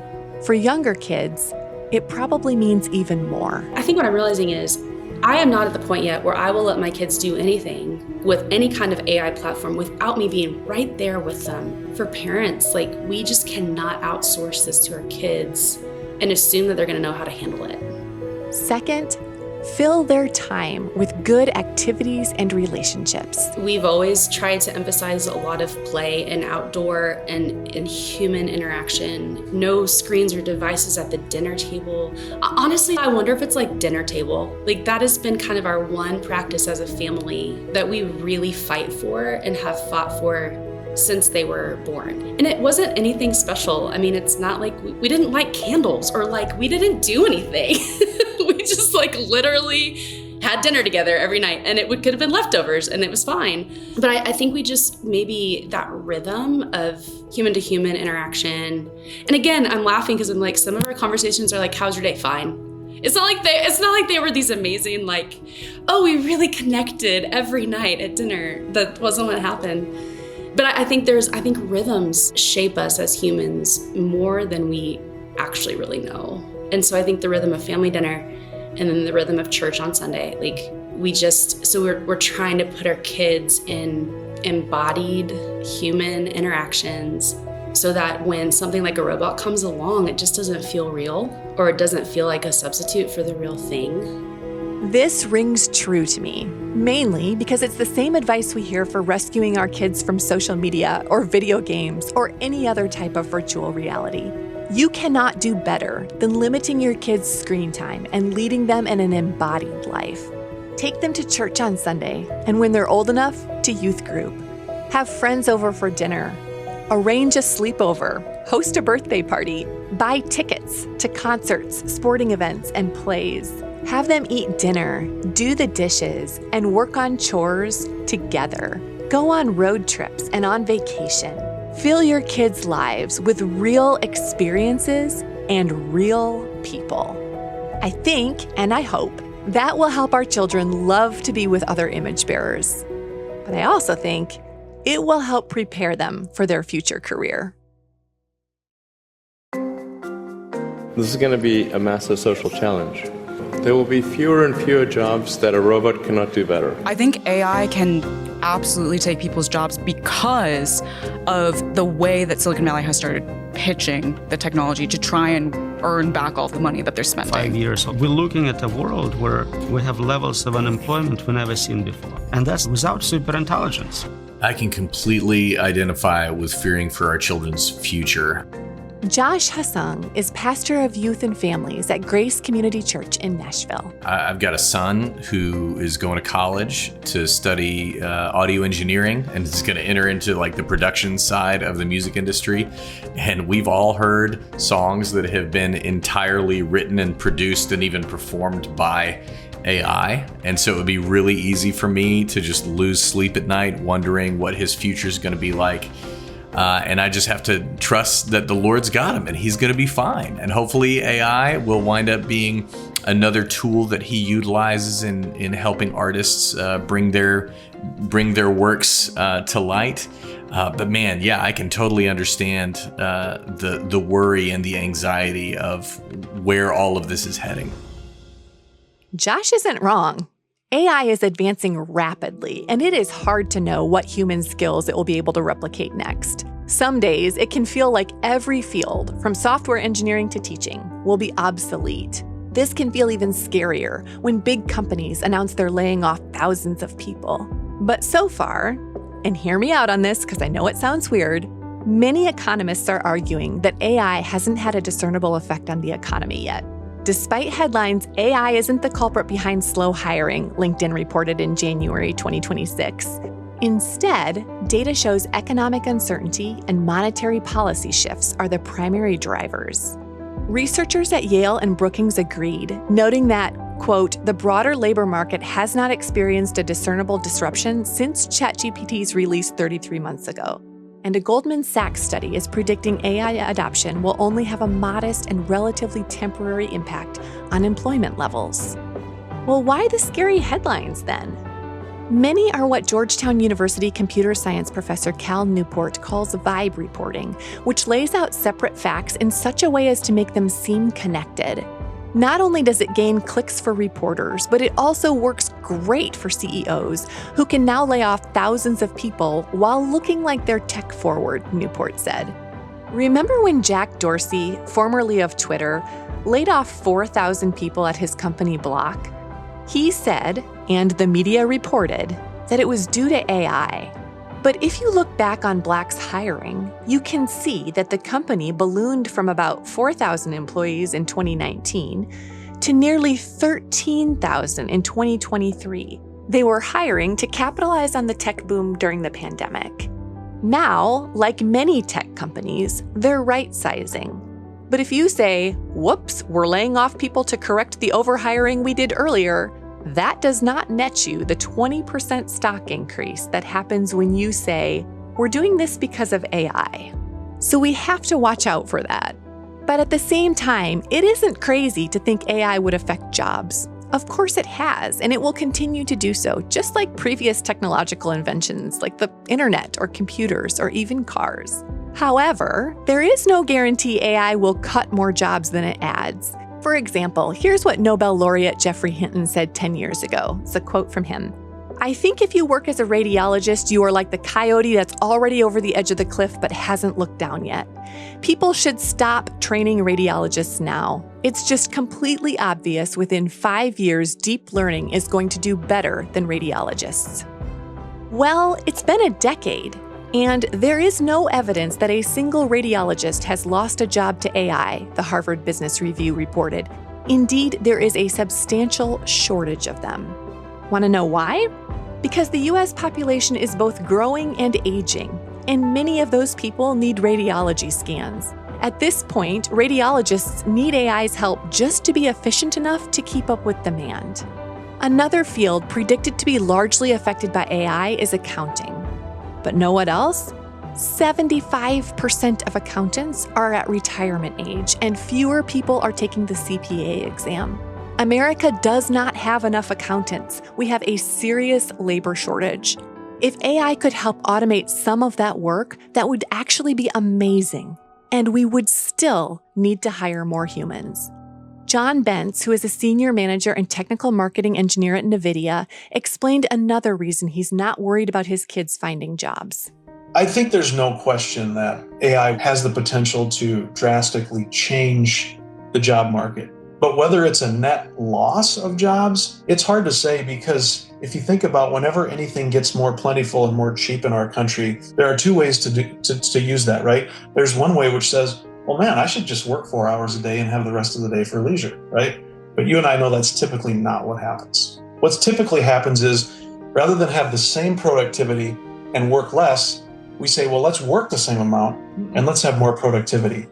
For younger kids, it probably means even more. I think what I'm realizing is I am not at the point yet where I will let my kids do anything with any kind of AI platform without me being right there with them. For parents, we just cannot outsource this to our kids and assume that they're going to know how to handle it. Second, fill their time with good activities and relationships. We've always tried to emphasize a lot of play and outdoor and human interaction. No screens or devices at the dinner table. Honestly, I wonder if it's like dinner table. That has been kind of our one practice as a family that we really fight for and have fought for since they were born. And it wasn't anything special. I mean, it's not like we didn't light candles or we didn't do anything. We just literally had dinner together every night, and it could have been leftovers and it was fine. But I think we just maybe that rhythm of human to human interaction. And again, I'm laughing because I'm some of our conversations are how's your day? Fine. It's not like they were these amazing, oh, we really connected every night at dinner. That wasn't what happened. But I think rhythms shape us as humans more than we actually really know. And so I think the rhythm of family dinner and then the rhythm of church on Sunday, we're trying to put our kids in embodied human interactions so that when something like a robot comes along, it just doesn't feel real, or it doesn't feel like a substitute for the real thing. This rings true to me, mainly because it's the same advice we hear for rescuing our kids from social media or video games or any other type of virtual reality. You cannot do better than limiting your kids' screen time and leading them in an embodied life. Take them to church on Sunday, and when they're old enough, to youth group. Have friends over for dinner. Arrange a sleepover. Host a birthday party. Buy tickets to concerts, sporting events, and plays. Have them eat dinner, do the dishes, and work on chores together. Go on road trips and on vacation. Fill your kids' lives with real experiences and real people. I think, and I hope, that will help our children love to be with other image bearers. But I also think it will help prepare them for their future career. This is going to be a massive social challenge. There will be fewer and fewer jobs that a robot cannot do better. I think AI can absolutely take people's jobs because of the way that Silicon Valley has started pitching the technology to try and earn back all the money that they're spending. 5 years, we're looking at a world where we have levels of unemployment we've never seen before. And that's without superintelligence. I can completely identify with fearing for our children's future. Josh Hassung is pastor of youth and families at Grace Community Church in Nashville. I've got a son who is going to college to study audio engineering and is going to enter into like the production side of the music industry. And we've all heard songs that have been entirely written and produced and even performed by AI. And so it would be really easy for me to just lose sleep at night wondering what his future is going to be like. And I just have to trust that the Lord's got him and he's going to be fine. And hopefully AI will wind up being another tool that he utilizes in helping artists bring their works to light. But man, yeah, I can totally understand the worry and the anxiety of where all of this is heading. Josh isn't wrong. AI is advancing rapidly, and it is hard to know what human skills it will be able to replicate next. Some days, it can feel like every field, from software engineering to teaching, will be obsolete. This can feel even scarier when big companies announce they're laying off thousands of people. But so far, and hear me out on this because I know it sounds weird, many economists are arguing that AI hasn't had a discernible effect on the economy yet. Despite headlines, AI isn't the culprit behind slow hiring, LinkedIn reported in January 2026. Instead, data shows economic uncertainty and monetary policy shifts are the primary drivers. Researchers at Yale and Brookings agreed, noting that, quote, the broader labor market has not experienced a discernible disruption since ChatGPT's release 33 months ago. And a Goldman Sachs study is predicting AI adoption will only have a modest and relatively temporary impact on employment levels. Well, why the scary headlines then? Many are what Georgetown University computer science professor Cal Newport calls vibe reporting, which lays out separate facts in such a way as to make them seem connected. Not only does it gain clicks for reporters, but it also works great for CEOs, who can now lay off thousands of people while looking like they're tech-forward, Newport said. Remember when Jack Dorsey, formerly of Twitter, laid off 4,000 people at his company Block? He said, and the media reported, that it was due to AI. But if you look back on Black's hiring, you can see that the company ballooned from about 4,000 employees in 2019 to nearly 13,000 in 2023. They were hiring to capitalize on the tech boom during the pandemic. Now, like many tech companies, they're right-sizing. But if you say, whoops, we're laying off people to correct the overhiring we did earlier, that does not net you the 20% stock increase that happens when you say, we're doing this because of AI. So we have to watch out for that. But at the same time, it isn't crazy to think AI would affect jobs. Of course it has, and it will continue to do so, just like previous technological inventions like the internet or computers or even cars. However, there is no guarantee AI will cut more jobs than it adds. For example, here's what Nobel laureate Geoffrey Hinton said 10 years ago. It's a quote from him. I think if you work as a radiologist, you are like the coyote that's already over the edge of the cliff but hasn't looked down yet. People should stop training radiologists now. It's just completely obvious within 5 years, deep learning is going to do better than radiologists. Well, it's been a decade. And there is no evidence that a single radiologist has lost a job to AI, the Harvard Business Review reported. Indeed, there is a substantial shortage of them. Want to know why? Because the US population is both growing and aging, and many of those people need radiology scans. At this point, radiologists need AI's help just to be efficient enough to keep up with demand. Another field predicted to be largely affected by AI is accounting. But know what else? 75% of accountants are at retirement age, and fewer people are taking the CPA exam. America does not have enough accountants. We have a serious labor shortage. If AI could help automate some of that work, that would actually be amazing, and we would still need to hire more humans. John Bentz, who is a senior manager and technical marketing engineer at NVIDIA, explained another reason he's not worried about his kids finding jobs. I think there's no question that AI has the potential to drastically change the job market. But whether it's a net loss of jobs, it's hard to say, because if you think about whenever anything gets more plentiful and more cheap in our country, there are two ways to use that, right? There's one way which says, well, man, I should just work 4 hours a day and have the rest of the day for leisure, right? But you and I know that's typically not what happens. What typically happens is rather than have the same productivity and work less, we say, well, let's work the same amount and let's have more productivity.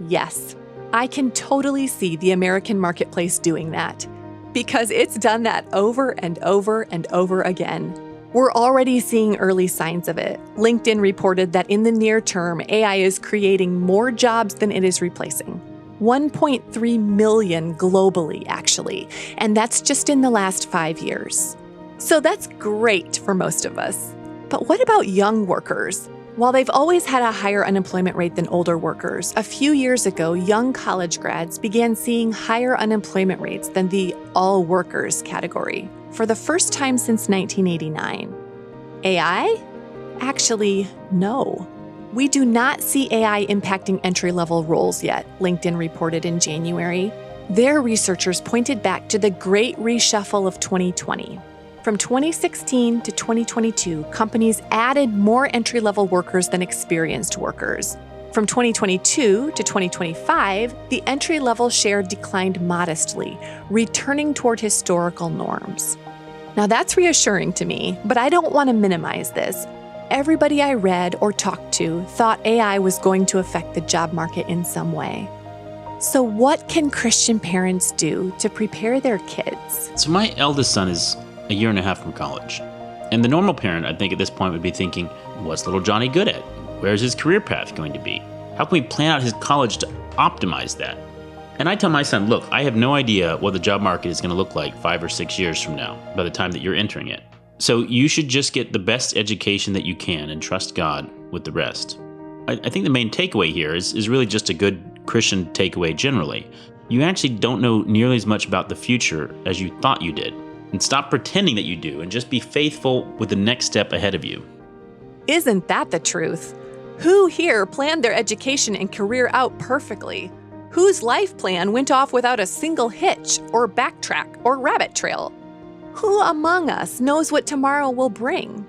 Yes, I can totally see the American marketplace doing that because it's done that over and over and over again. We're already seeing early signs of it. LinkedIn reported that in the near term, AI is creating more jobs than it is replacing. 1.3 million globally, actually, and that's just in the last 5 years. So that's great for most of us. But what about young workers? While they've always had a higher unemployment rate than older workers, a few years ago, young college grads began seeing higher unemployment rates than the all workers category for the first time since 1989. AI? Actually, no. We do not see AI impacting entry-level roles yet, LinkedIn reported in January. Their researchers pointed back to the great reshuffle of 2020. From 2016 to 2022, companies added more entry-level workers than experienced workers. From 2022 to 2025, the entry-level share declined modestly, returning toward historical norms. Now that's reassuring to me, but I don't want to minimize this. Everybody I read or talked to thought AI was going to affect the job market in some way. So what can Christian parents do to prepare their kids? So my eldest son is a year and a half from college. And the normal parent, I think at this point, would be thinking, what's little Johnny good at? Where's his career path going to be? How can we plan out his college to optimize that? And I tell my son, look, I have no idea what the job market is going to look like 5 or 6 years from now by the time that you're entering it. So you should just get the best education that you can and trust God with the rest. I think the main takeaway here is really just a good Christian takeaway generally. You actually don't know nearly as much about the future as you thought you did. And stop pretending that you do and just be faithful with the next step ahead of you. Isn't that the truth? Who here planned their education and career out perfectly? Whose life plan went off without a single hitch or backtrack or rabbit trail? Who among us knows what tomorrow will bring?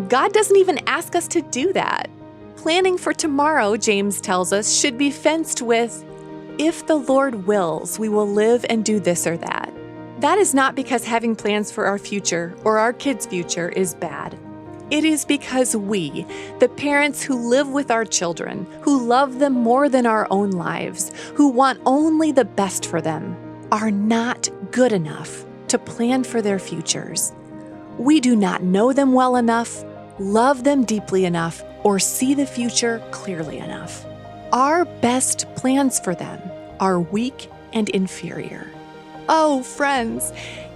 God doesn't even ask us to do that. Planning for tomorrow, James tells us, should be fenced with, if the Lord wills, we will live and do this or that. That is not because having plans for our future or our kids' future is bad. It is because we, the parents who live with our children, who love them more than our own lives, who want only the best for them, are not good enough to plan for their futures. We do not know them well enough, love them deeply enough, or see the future clearly enough. Our best plans for them are weak and inferior. Oh, friends,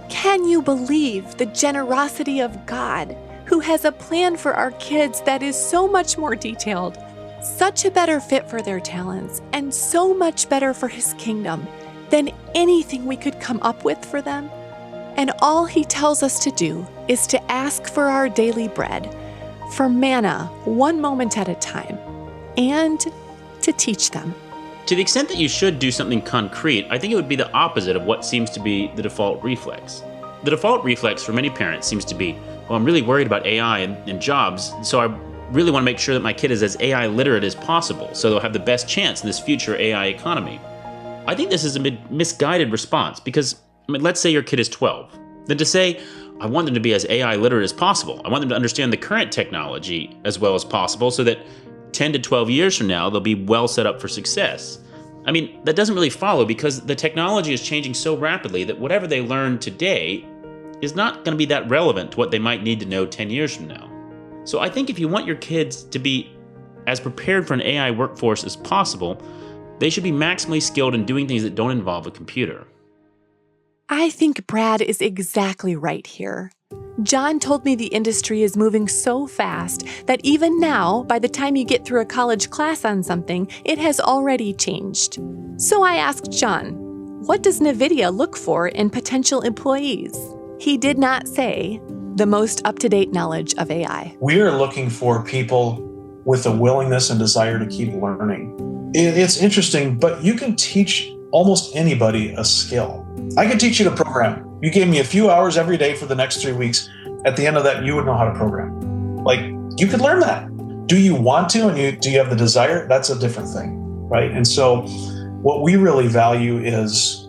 can you believe the generosity of God, who has a plan for our kids that is so much more detailed, such a better fit for their talents, and so much better for His kingdom than anything we could come up with for them? And all He tells us to do is to ask for our daily bread, for manna 1 moment at a time, and to teach them. To the extent that you should do something concrete, I think it would be the opposite of what seems to be the default reflex. The default reflex for many parents seems to be, well, I'm really worried about AI and jobs, so I really want to make sure that my kid is as AI literate as possible, so they'll have the best chance in this future AI economy. I think this is a misguided response because, let's say your kid is 12. Then to say, I want them to be as AI literate as possible. I want them to understand the current technology as well as possible so that 10 to 12 years from now, they'll be well set up for success. That doesn't really follow because the technology is changing so rapidly that whatever they learn today is not going to be that relevant to what they might need to know 10 years from now. So I think if you want your kids to be as prepared for an AI workforce as possible, they should be maximally skilled in doing things that don't involve a computer. I think Brad is exactly right here. John told me the industry is moving so fast that even now, by the time you get through a college class on something, it has already changed. So I asked John, what does NVIDIA look for in potential employees? He did not say the most up-to-date knowledge of AI. We are looking for people with a willingness and desire to keep learning. It's interesting, but you can teach almost anybody a skill. I could teach you to program. You gave me a few hours every day for the next 3 weeks. At the end of that, you would know how to program. You could learn that. Do you want to and do you have the desire? That's a different thing, right? And so what we really value is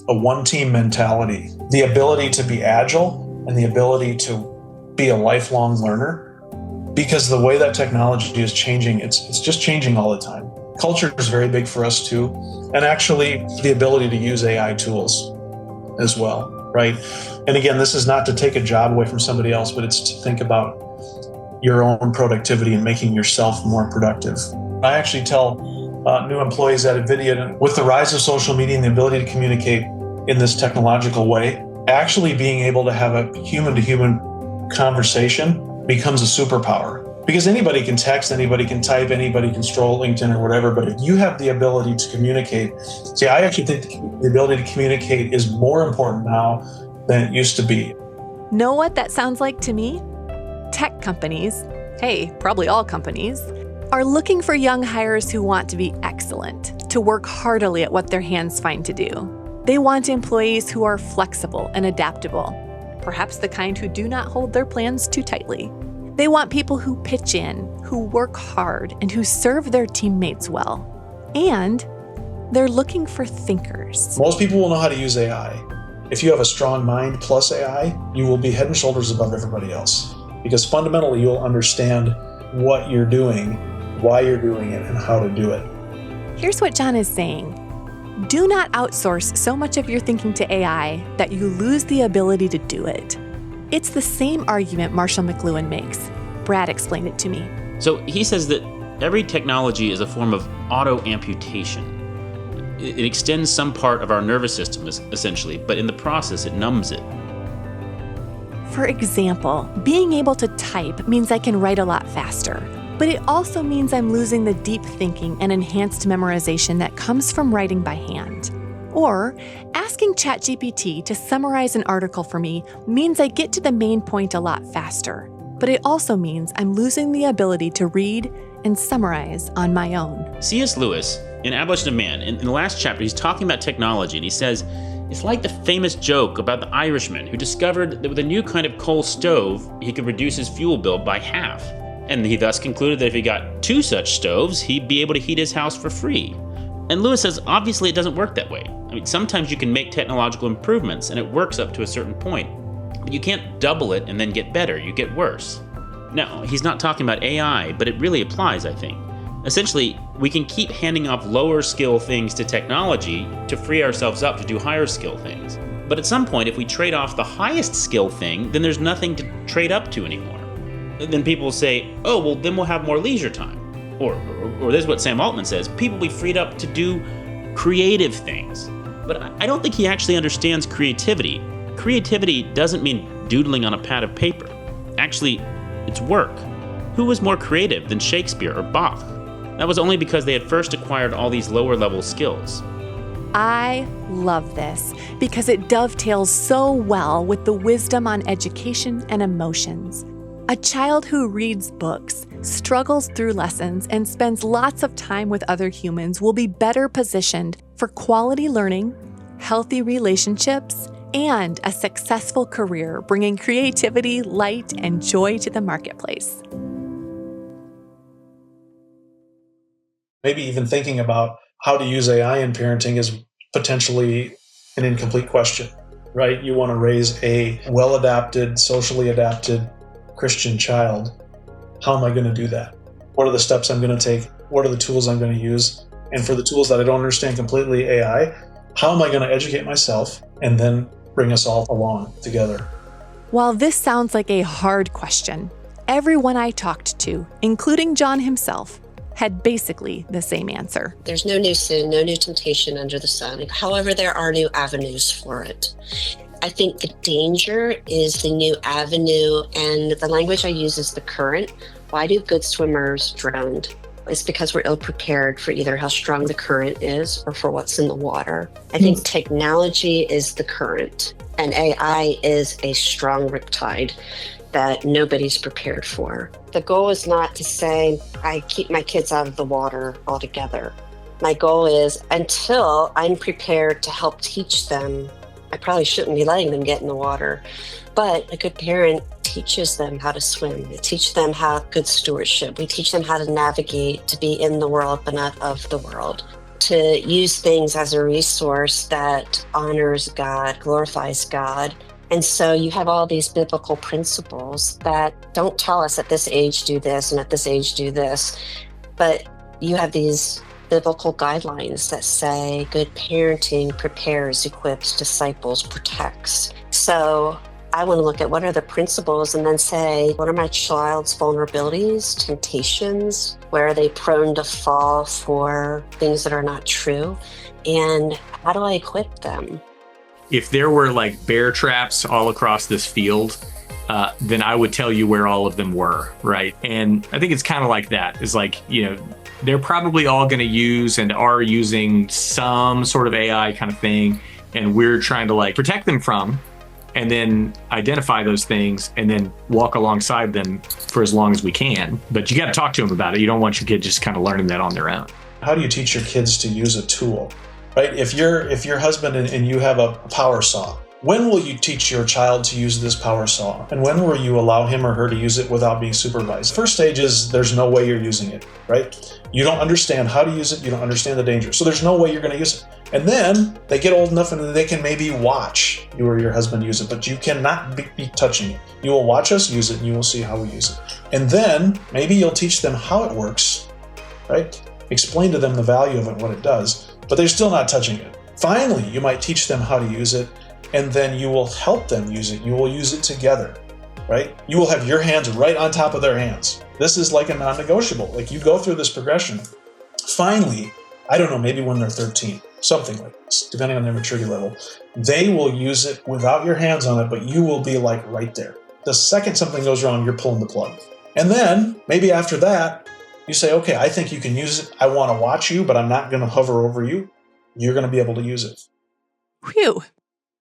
a one-team mentality, the ability to be agile and the ability to be a lifelong learner, because the way that technology is changing, it's just changing all the time. Culture is very big for us too, and actually the ability to use AI tools as well, right? And again, this is not to take a job away from somebody else, but it's to think about your own productivity and making yourself more productive. I actually tell new employees at NVIDIA, with the rise of social media and the ability to communicate in this technological way, actually being able to have a human-to-human conversation becomes a superpower. Because anybody can text, anybody can type, anybody can stroll LinkedIn or whatever, but if you have the ability to communicate, see, I actually think the ability to communicate is more important now than it used to be. Know what that sounds like to me? Tech companies, hey, probably all companies, are looking for young hires who want to be excellent, to work heartily at what their hands find to do. They want employees who are flexible and adaptable, perhaps the kind who do not hold their plans too tightly. They want people who pitch in, who work hard, and who serve their teammates well. And they're looking for thinkers. Most people will know how to use AI. If you have a strong mind plus AI, you will be head and shoulders above everybody else. Because fundamentally, you'll understand what you're doing, why you're doing it, and how to do it. Here's what John is saying. Do not outsource so much of your thinking to AI that you lose the ability to do it. It's the same argument Marshall McLuhan makes. Brad explained it to me. So he says that every technology is a form of auto-amputation. It extends some part of our nervous system, essentially, but in the process, it numbs it. For example, being able to type means I can write a lot faster, but it also means I'm losing the deep thinking and enhanced memorization that comes from writing by hand. Or asking ChatGPT to summarize an article for me means I get to the main point a lot faster, but it also means I'm losing the ability to read and summarize on my own. C.S. Lewis, in Abolition of Man, in the last chapter, he's talking about technology, and he says, it's like the famous joke about the Irishman who discovered that with a new kind of coal stove, he could reduce his fuel bill by half. And he thus concluded that if he got 2 such stoves, he'd be able to heat his house for free. And Lewis says, obviously it doesn't work that way. I mean, sometimes you can make technological improvements and it works up to a certain point, but you can't double it and then get better, you get worse. Now, he's not talking about AI, but it really applies, I think. Essentially, we can keep handing off lower skill things to technology to free ourselves up to do higher skill things. But at some point, if we trade off the highest skill thing, then there's nothing to trade up to anymore. And then people will say, oh, well, then we'll have more leisure time. Or this is what Sam Altman says, people will be freed up to do creative things. But I don't think he actually understands creativity. Creativity doesn't mean doodling on a pad of paper. Actually, it's work. Who was more creative than Shakespeare or Bach? That was only because they had first acquired all these lower level skills. I love this because it dovetails so well with the wisdom on education and emotions. A child who reads books, struggles through lessons, and spends lots of time with other humans will be better positioned for quality learning, healthy relationships, and a successful career, bringing creativity, light, and joy to the marketplace. Maybe even thinking about how to use AI in parenting is potentially an incomplete question, right? You want to raise a well-adapted, socially adapted Christian child. How am I going to do that? What are the steps I'm going to take? What are the tools I'm going to use? And for the tools that I don't understand completely, AI, how am I going to educate myself and then bring us all along together? While this sounds like a hard question, everyone I talked to, including John himself, had basically the same answer. There's no new sin, no new temptation under the sun. However, there are new avenues for it. I think the danger is the new avenue, and the language I use is the current. Why do good swimmers drown? It's because we're ill-prepared for either how strong the current is or for what's in the water. I think technology is the current, and AI is a strong riptide that nobody's prepared for. The goal is not to say, I keep my kids out of the water altogether. My goal is, until I'm prepared to help teach them, I probably shouldn't be letting them get in the water. But a good parent teaches them how to swim. We teach them how good stewardship. We teach them how to navigate, to be in the world, but not of the world. To use things as a resource that honors God, glorifies God. And so you have all these biblical principles that don't tell us at this age do this and at this age do this, but you have these biblical guidelines that say good parenting prepares, equips, disciples, protects. So I want to look at what are the principles and then say, what are my child's vulnerabilities, temptations? Where are they prone to fall for things that are not true? And how do I equip them? If there were like bear traps all across this field, then I would tell you where all of them were, right? And I think it's kind of like that. It's like, they're probably all going to use and are using some sort of AI kind of thing. And we're trying to like protect them from, and then identify those things and then walk alongside them for as long as we can. But you got to talk to them about it. You don't want your kid just kind of learning that on their own. How do you teach your kids to use a tool, right? If you're husband and you have a power saw, when will you teach your child to use this power saw? And when will you allow him or her to use it without being supervised? First stage is there's no way you're using it, right? You don't understand how to use it. You don't understand the danger. So there's no way you're going to use it. And then they get old enough and they can maybe watch you or your husband use it, but you cannot be touching it. You will watch us use it and you will see how we use it. And then maybe you'll teach them how it works, right? Explain to them the value of it, what it does, but they're still not touching it. Finally, you might teach them how to use it, and then you will help them use it. You will use it together, right? You will have your hands right on top of their hands. This is like a non-negotiable. Like you go through this progression. Finally, I don't know, maybe when they're 13, something like this, depending on their maturity level, they will use it without your hands on it, but you will be like right there. The second something goes wrong, you're pulling the plug. And then maybe after that, you say, okay, I think you can use it. I want to watch you, but I'm not going to hover over you. You're going to be able to use it. Whew.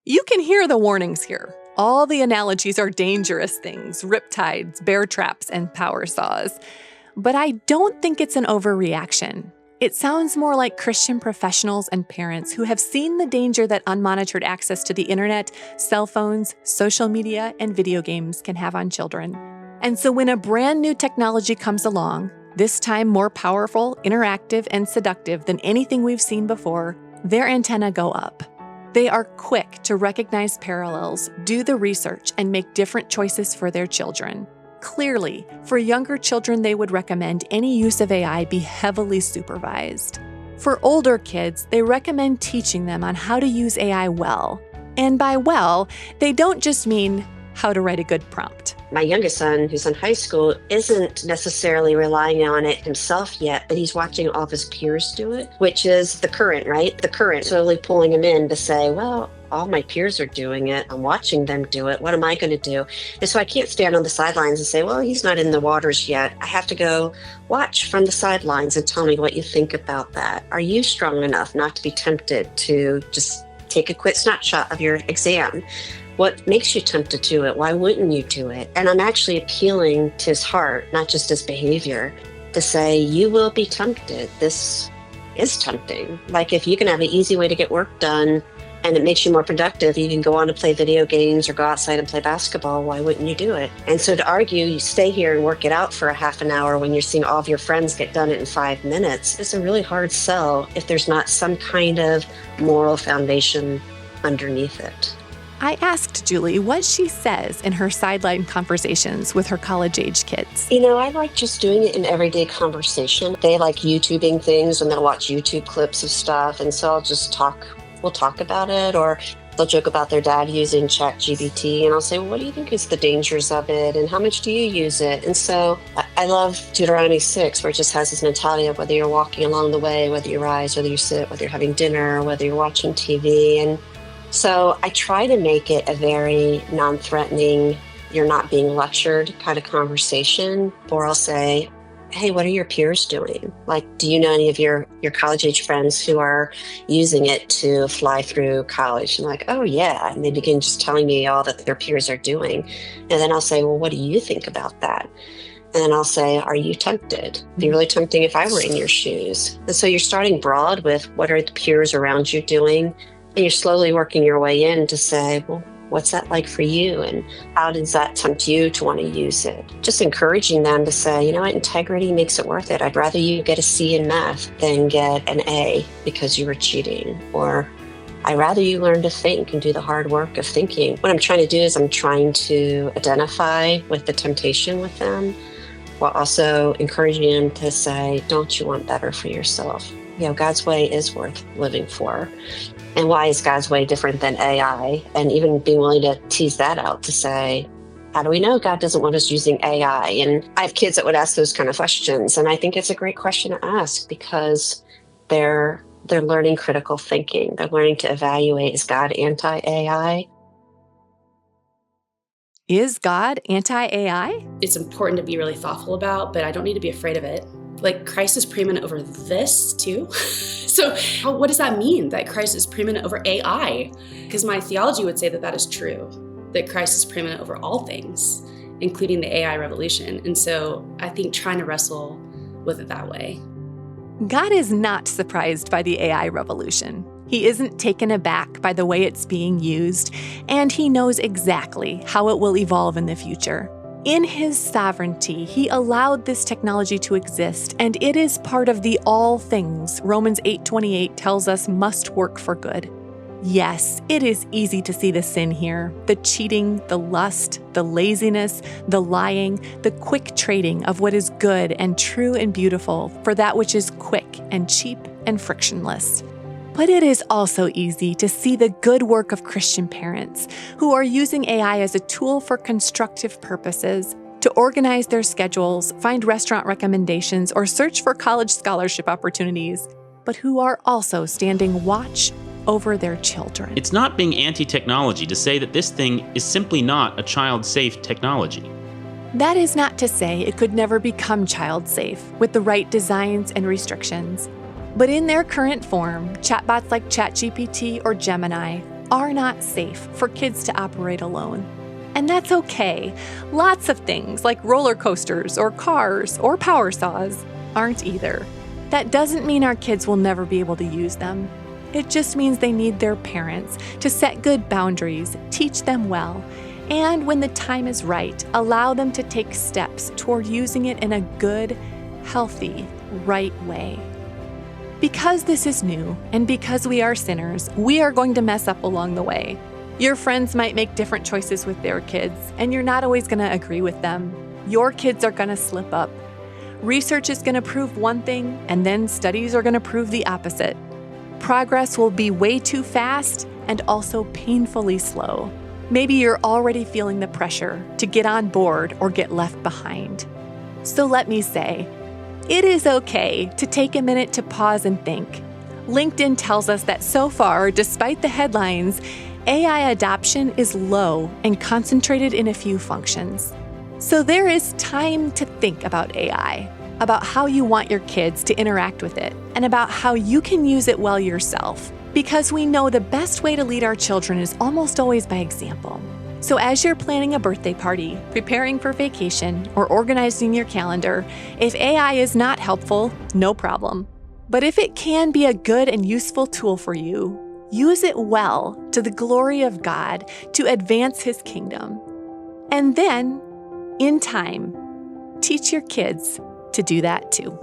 You can hear the warnings here. All the analogies are dangerous things, riptides, bear traps, and power saws. But I don't think it's an overreaction. It sounds more like Christian professionals and parents who have seen the danger that unmonitored access to the internet, cell phones, social media, and video games can have on children. And so when a brand new technology comes along, this time more powerful, interactive, and seductive than anything we've seen before, their antennae go up. They are quick to recognize parallels, do the research, and make different choices for their children. Clearly, for younger children, they would recommend any use of AI be heavily supervised. For older kids, they recommend teaching them on how to use AI well. And by well, they don't just mean how to write a good prompt. My youngest son, who's in high school, isn't necessarily relying on it himself yet, but he's watching all of his peers do it, which is the current, right? The current slowly pulling him in to say, well, all my peers are doing it. I'm watching them do it. What am I going to do? And so I can't stand on the sidelines and say, well, he's not in the waters yet. I have to go watch from the sidelines and tell me what you think about that. Are you strong enough not to be tempted to just take a quick snapshot of your exam? What makes you tempted to it? Why wouldn't you do it? And I'm actually appealing to his heart, not just his behavior, to say, you will be tempted. This is tempting. Like if you can have an easy way to get work done and it makes you more productive, you can go on to play video games or go outside and play basketball. Why wouldn't you do it? And so to argue, you stay here and work it out for a half an hour when you're seeing all of your friends get done it in 5 minutes, it's a really hard sell if there's not some kind of moral foundation underneath it. I asked Julie what she says in her sideline conversations with her college-age kids. You know, I like just doing it in everyday conversation. They like YouTubing things and they'll watch YouTube clips of stuff. And so we'll talk about it, or they'll joke about their dad using ChatGPT. And I'll say, well, what do you think is the dangers of it? And how much do you use it? And so I love Deuteronomy 6, where it just has this mentality of whether you're walking along the way, whether you rise, whether you sit, whether you're having dinner, whether you're watching TV. And so I try to make it a very non-threatening, you're not being lectured kind of conversation, or I'll say, hey, what are your peers doing? Like, do you know any of your college-age friends who are using it to fly through college? And like, oh, yeah. And they begin just telling me all that their peers are doing. And then I'll say, well, what do you think about that? And then I'll say, are you tempted? It'd be really tempting if I were in your shoes. And so you're starting broad with what are the peers around you doing? And you're slowly working your way in to say, well, What's that like for you? And how does that tempt you to want to use it? Just encouraging them to say, you know what, integrity makes it worth it. I'd rather you get a C in math than get an A because you were cheating. Or I'd rather you learn to think and do the hard work of thinking. What I'm trying to do is I'm trying to identify with the temptation with them, while also encouraging them to say, don't you want better for yourself? You know, God's way is worth living for. And why is God's way different than AI? And even being willing to tease that out to say, how do we know God doesn't want us using AI? And I have kids that would ask those kind of questions. And I think it's a great question to ask because they're learning critical thinking. They're learning to evaluate, is God anti-AI? Is God anti-AI? It's important to be really thoughtful about, but I don't need to be afraid of it. Like, Christ is preeminent over this too. So what does that mean, that Christ is preeminent over AI? Because my theology would say that that is true, that Christ is preeminent over all things, including the AI revolution. And so I think trying to wrestle with it that way. God is not surprised by the AI revolution. He isn't taken aback by the way it's being used, and he knows exactly how it will evolve in the future. In his sovereignty, he allowed this technology to exist, and it is part of the all things Romans 8:28 tells us must work for good. Yes, it is easy to see the sin here, the cheating, the lust, the laziness, the lying, the quick trading of what is good and true and beautiful for that which is quick and cheap and frictionless. But it is also easy to see the good work of Christian parents who are using AI as a tool for constructive purposes, to organize their schedules, find restaurant recommendations, or search for college scholarship opportunities, but who are also standing watch over their children. It's not being anti-technology to say that this thing is simply not a child-safe technology. That is not to say it could never become child-safe with the right designs and restrictions. But in their current form, chatbots like ChatGPT or Gemini are not safe for kids to operate alone. And that's okay. Lots of things like roller coasters or cars or power saws aren't either. That doesn't mean our kids will never be able to use them. It just means they need their parents to set good boundaries, teach them well, and when the time is right, allow them to take steps toward using it in a good, healthy, right way. Because this is new, and because we are sinners, we are going to mess up along the way. Your friends might make different choices with their kids, and you're not always going to agree with them. Your kids are going to slip up. Research is going to prove one thing, and then studies are going to prove the opposite. Progress will be way too fast and also painfully slow. Maybe you're already feeling the pressure to get on board or get left behind. So let me say, it is okay to take a minute to pause and think. LinkedIn tells us that so far, despite the headlines, AI adoption is low and concentrated in a few functions. So there is time to think about AI, about how you want your kids to interact with it, and about how you can use it well yourself. Because we know the best way to lead our children is almost always by example. So as you're planning a birthday party, preparing for vacation, or organizing your calendar, if AI is not helpful, no problem. But if it can be a good and useful tool for you, use it well to the glory of God to advance His kingdom. And then, in time, teach your kids to do that too.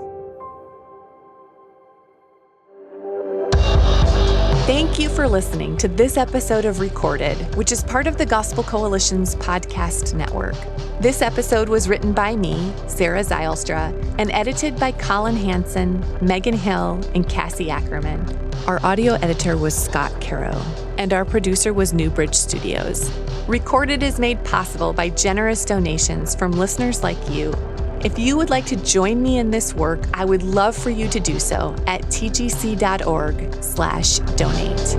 Thank you for listening to this episode of Recorded, which is part of the Gospel Coalition's podcast network. This episode was written by me, Sarah Zylstra, and edited by Colin Hansen, Megan Hill, and Cassie Ackerman. Our audio editor was Scott Caro, and our producer was Newbridge Studios. Recorded is made possible by generous donations from listeners like you. If you would like to join me in this work, I would love for you to do so at tgc.org/donate.